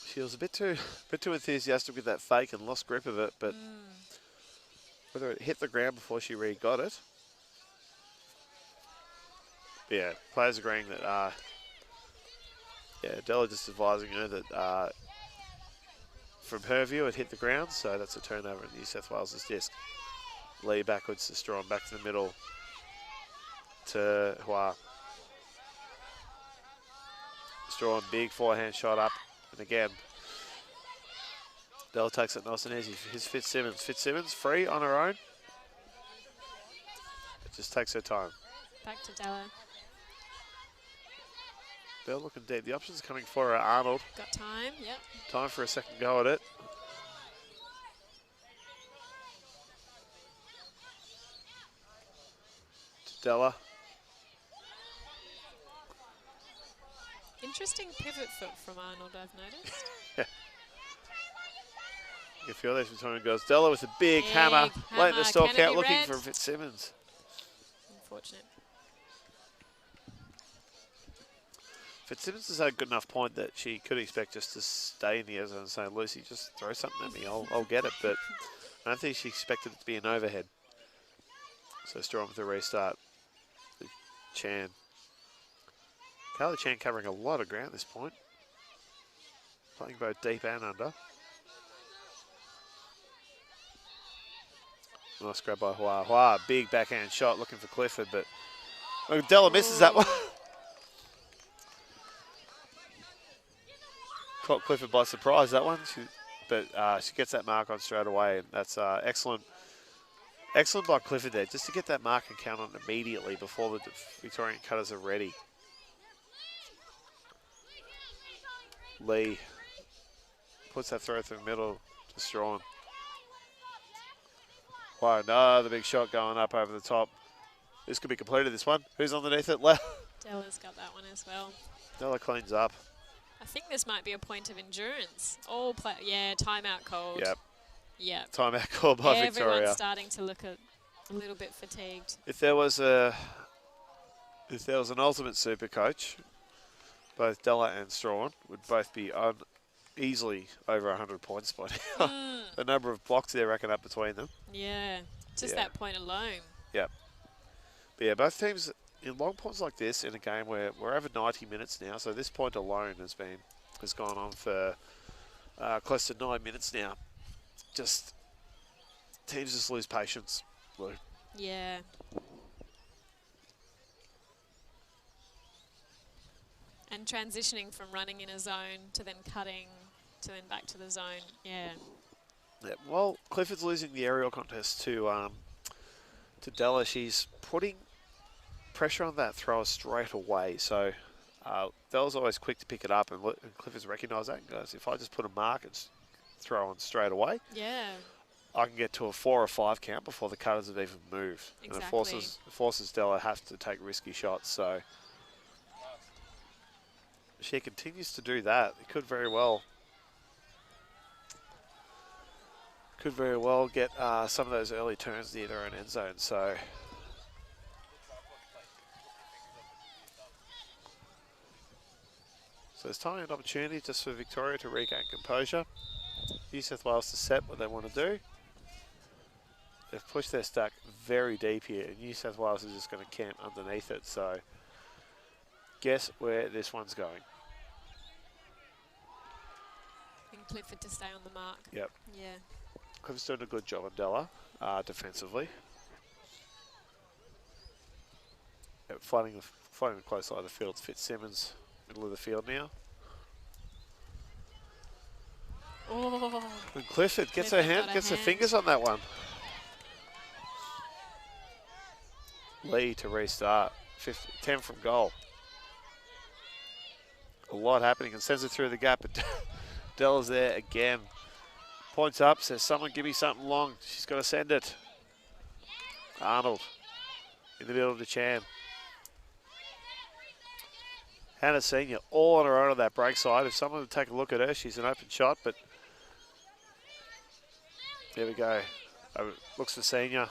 She was a bit too enthusiastic with that fake and lost grip of it, but whether it hit the ground before she re-got it. But yeah, players agreeing that, Della just advising her that from her view it hit the ground, so that's a turnover in New South Wales' disc. Lee backwards to Strawn, back to the middle to Hua. Strawn, big forehand shot up, and again, Della takes it nice and easy. Here's Fitzsimmons. Fitzsimmons free on her own. It just takes her time. Back to Della. Della looking deep. The options coming for her. Arnold. Got time, yep. Time for a second go at it. To Della. Interesting pivot foot from Arnold, I've noticed. You feel this between girls. Della with a big hammer. Late in the stalk Can it out be looking red? for Fitzsimmons. Unfortunate. Fitzsimmons has had a good enough point that she could expect just to stay in the end zone and say, Lucy, just throw something at me, I'll get it. But I don't think she expected it to be an overhead. So Strong with the restart. Chan. Carly Chan covering a lot of ground at this point. Playing both deep and under. Nice grab by Hua. Hua, big backhand shot looking for Clifford, but Della misses that one. Caught Clifford by surprise, that one. But she gets that mark on straight away, and that's excellent. Excellent by Clifford there, just to get that mark and count on it immediately before the Victorian cutters are ready. Lee puts that throw through the middle to Strawn. Wow, another big shot going up over the top. This could be completed, this one. Who's underneath it? Della's got that one as well. Della cleans up. I think this might be a point of endurance. All play, yeah, timeout called. Yep. Yep. Timeout called by Victoria. Everyone's starting to look a little bit fatigued. If there was an ultimate super coach, both Della and Strawn would both be easily over 100 points by now. The number of blocks they're racking up between them. Yeah, just that point alone. Yep. But yeah, both teams in long points like this in a game where we're over 90 minutes now, so this point alone has gone on for close to 9 minutes now. Just teams just lose patience, Lou. Yeah. And transitioning from running in a zone to then cutting to then back to the zone. Yeah. Yeah. Well, Clifford's losing the aerial contest to Della. She's putting pressure on that thrower straight away. So Della's always quick to pick it up, and Clifford's recognised that and goes, if I just put a mark and throw on straight away, I can get to a 4 or 5 count before the cutters have even moved. Exactly. And it forces Della have to take risky shots. So she continues to do that. It could very well get some of those early turns near their own end zone. So there's time and opportunity just for Victoria to regain composure. New South Wales to set what they want to do. They've pushed their stack very deep here, and New South Wales is just going to camp underneath it. So guess where this one's going? And Clifford to stay on the mark. Yep. Yeah. Clifford's doing a good job on Della defensively. Yep, fighting the close side of the field. It's Fitzsimmons, middle of the field now. Oh. And Clifford gets her fingers on that one. Lee to restart. 10 from goal. A lot happening and sends it through the gap, but Della's there again. Points up, says someone give me something long. She's got to send it. Arnold in the middle to Chan. Hannah Senior all on her own on that break side. If someone would take a look at her, she's an open shot, but there we go. Looks for Senior.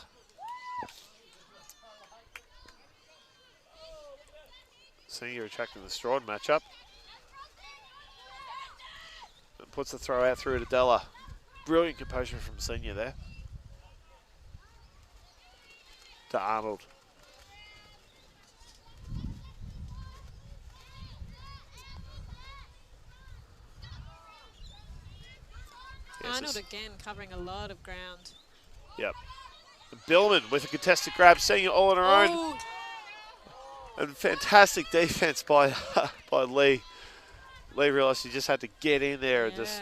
Senior attracting the Strawn matchup. And puts the throw out through to Della. Brilliant composure from Senior there. To Arnold. Arnold again covering a lot of ground. Yep. Billman with a contested grab, Senior all on her own. And fantastic defense by Lee. Lee realised she just had to get in there and just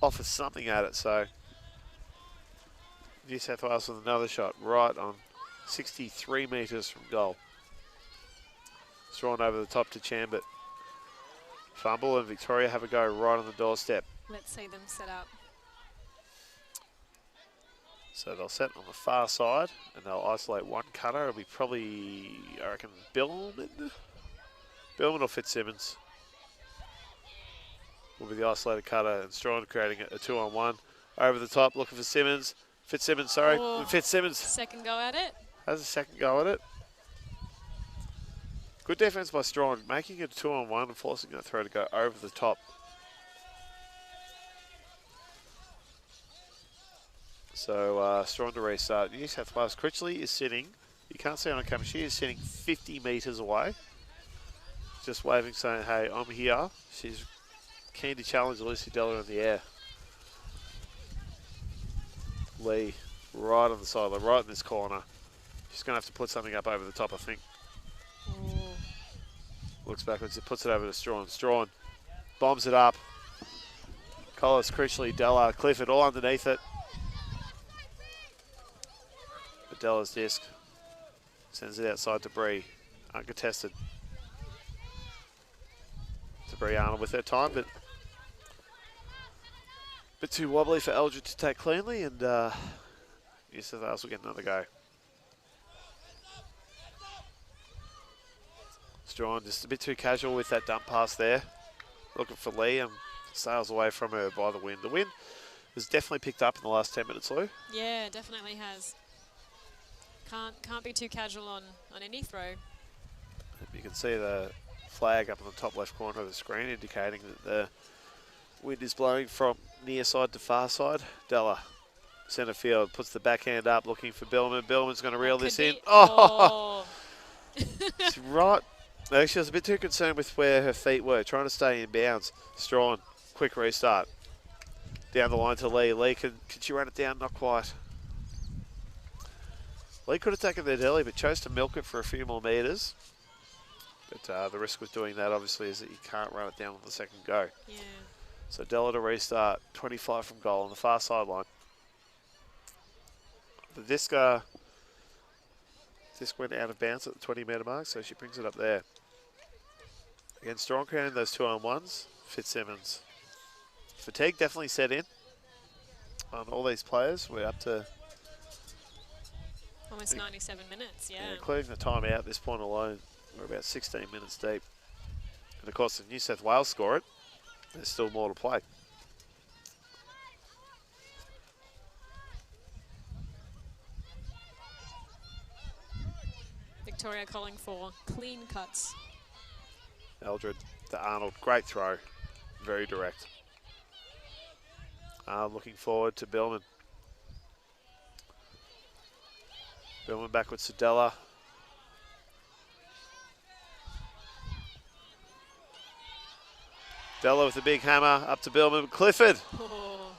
offer something at it. So New South Wales with another shot right on 63 metres from goal. It's thrown over the top to Chambert. Fumble, and Victoria have a go right on the doorstep. Let's see them set up. So they'll set on the far side, and they'll isolate one cutter. It'll be probably, I reckon, Billman or Fitzsimmons will be the isolated cutter, and Strawn creating a 2-on-1. Over the top, looking for Simmons. Fitzsimmons, sorry. Fitzsimmons Second go at it. has a second go at it. Good defense by Strong, making it 2-on-1 and forcing that throw to go over the top. So Strong to restart. New South Wales. Critchley is sitting. You can't see her on camera. She is sitting 50 metres away. Just waving, saying, hey, I'm here. She's keen to challenge Lucy Della in the air. Lee, right on the sideline, right in this corner. She's going to have to put something up over the top, I think. Looks backwards, it puts it over to Strawn. Strawn bombs it up. Collis, Critchley, Della, Clifford, all underneath it. But Della's disc sends it outside to Bree. Uncontested. To Bree Arnold with her time, but a bit too wobbly for Eldred to take cleanly, and New South Wales will get another go. Strawn just a bit too casual with that dump pass there. Looking for Lee and sails away from her by the wind. The wind has definitely picked up in the last 10 minutes, Lou. Yeah, definitely has. Can't be too casual on any throw. You can see the flag up in the top left corner of the screen indicating that the wind is blowing from near side to far side. Della, centre field, puts the backhand up looking for Billman. Billman's going to reel this in. Oh! It's right. No, she was a bit too concerned with where her feet were, trying to stay in bounds. Strawn, quick restart. Down the line to Lee. Lee, can she run it down? Not quite. Lee could have taken their deli, but chose to milk it for a few more metres. But the risk with doing that, obviously, is that you can't run it down on the second go. Yeah. So Della to restart, 25 from goal on the far sideline. The disc went out of bounds at the 20-metre mark, so she brings it up there. Again, Strong crowning those 2-on-1s. Fitzsimmons. Fatigue definitely set in on all these players. We're up to Almost 97 minutes, yeah. including the time out at this point alone. We're about 16 minutes deep. And of course, if New South Wales score it, there's still more to play. Victoria calling for clean cuts. Eldred to Arnold, great throw, very direct. Looking forward to Billman. Billman backwards to Della. Della with a big hammer, up to Billman. Clifford. Oh,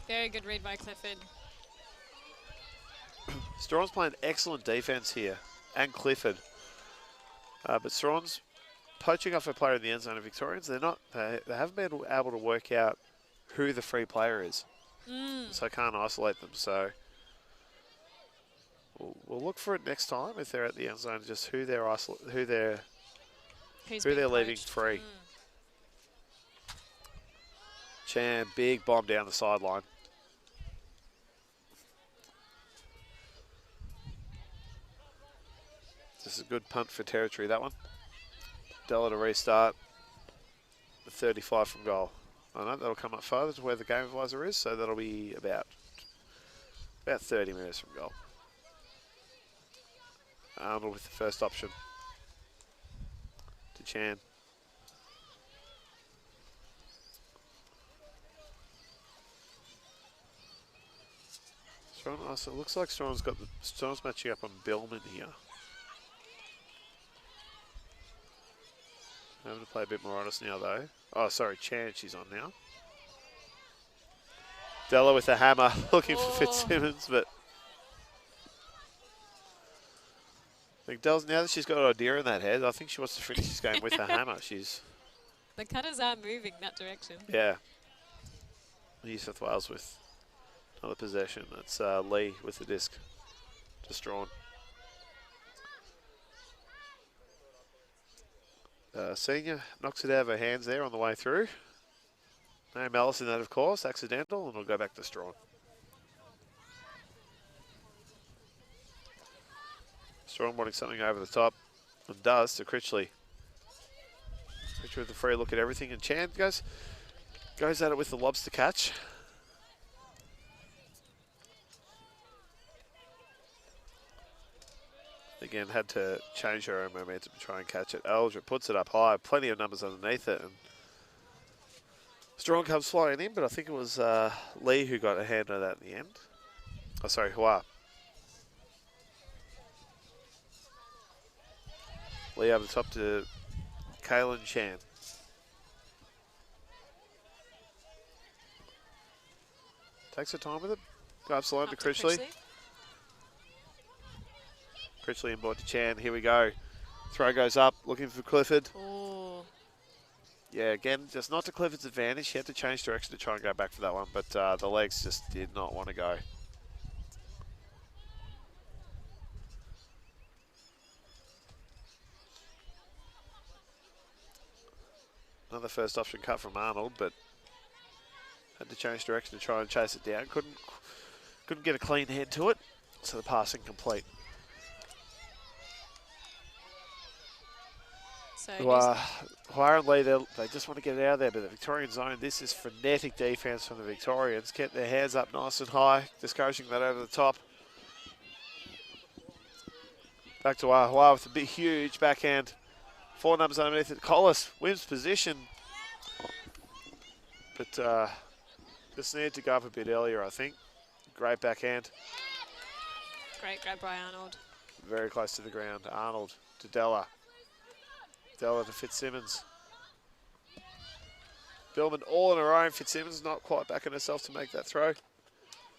very good read by Clifford. Strawn's playing excellent defense here, and Clifford. But Strawn's poaching off a player in the end zone of Victorians. They haven't been able to work out who the free player is. So can't isolate them. So we'll look for it next time if they're at the end zone, just who they're leaving free. Chan, big bomb down the sideline. This is a good punt for territory, that one. Della to restart. The 35 from goal. I know that'll come up further to where the game advisor is, so that'll be about 30 minutes from goal. Arnold with the first option. To Chan. Strong, oh, so it looks like Strong's matching up on Billman here. Having to play a bit more honest now, though. Oh, sorry, Chan, she's on now. Della with a hammer, looking for Fitzsimmons, but I think Della's, now that she's got an idea in that head, I think she wants to finish this game with a hammer. The cutters are moving that direction. Yeah. New South Wales with another possession. That's Lee with the disc to Strawn. Senior knocks it out of her hands there on the way through. No malice in that, of course. Accidental, and we'll go back to Strawn. Strawn wanting something over the top, and does to Critchley. Critchley with the free look at everything, and Chan goes at it with the lobster catch. again had to change her own momentum to try and catch it. Eldra puts it up high, plenty of numbers underneath it. And Strong comes flying in, but I think it was Lee who got a hand on that in the end. Oh, sorry, Hua. Lee over the top to Kaylin Chan. Takes her time with it. Go up the line to Critchley. Critchley inboard to Chan. Here we go. Throw goes up, looking for Clifford. Oh. Yeah, again, just not to Clifford's advantage. He had to change direction to try and go back for that one, but the legs just did not want to go. Another first option cut from Arnold, but had to change direction to try and chase it down. Couldn't get a clean head to it, so the pass incomplete. So Hua and Lee, they just want to get it out of there, but the Victorian zone, this is frenetic defence from the Victorians. Get their hands up nice and high, discouraging that over the top. Back to Hua with a big, huge backhand. 4 numbers underneath it. Collis wins position, but just needed to go up a bit earlier, I think. Great backhand. Great grab by Arnold. Very close to the ground. Arnold to Della. Della to Fitzsimmons. Billman all on her own. Fitzsimmons not quite backing herself to make that throw.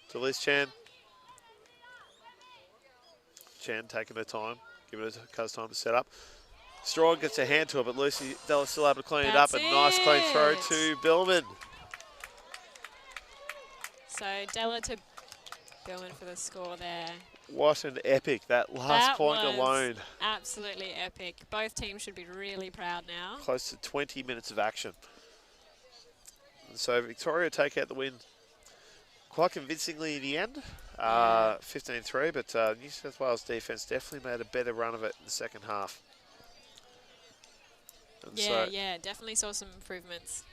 To Liz Chan. Chan taking her time, giving her Cuz time to set up. Strong gets a hand to it, but Lucy Della's still able to clean it up. A nice clean throw to Billman. So Della to Billman for the score there. What an epic, that last point was alone. Absolutely epic. Both teams should be really proud now. Close to 20 minutes of action. And so Victoria take out the win quite convincingly in the end. 15-3, but New South Wales defence definitely made a better run of it in the second half. And Yeah, definitely saw some improvements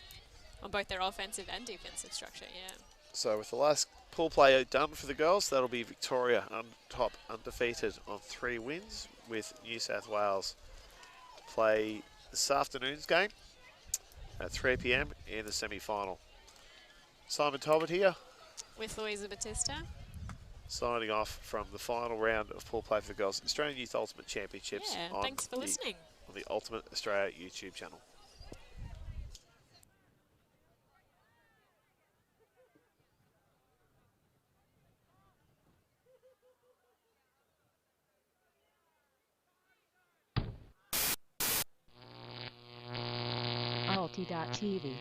on both their offensive and defensive structure, yeah. So with the last pool play done for the girls, that'll be Victoria on top, undefeated on 3 wins, with New South Wales to play this afternoon's game at 3 p.m. in the semi-final. Simon Talbot here, With Louisa Batista. signing off from the final round of pool play for the girls Australian Youth Ultimate Championships. Yeah, thanks for listening. On the Ultimate Australia YouTube channel. Alti.tv.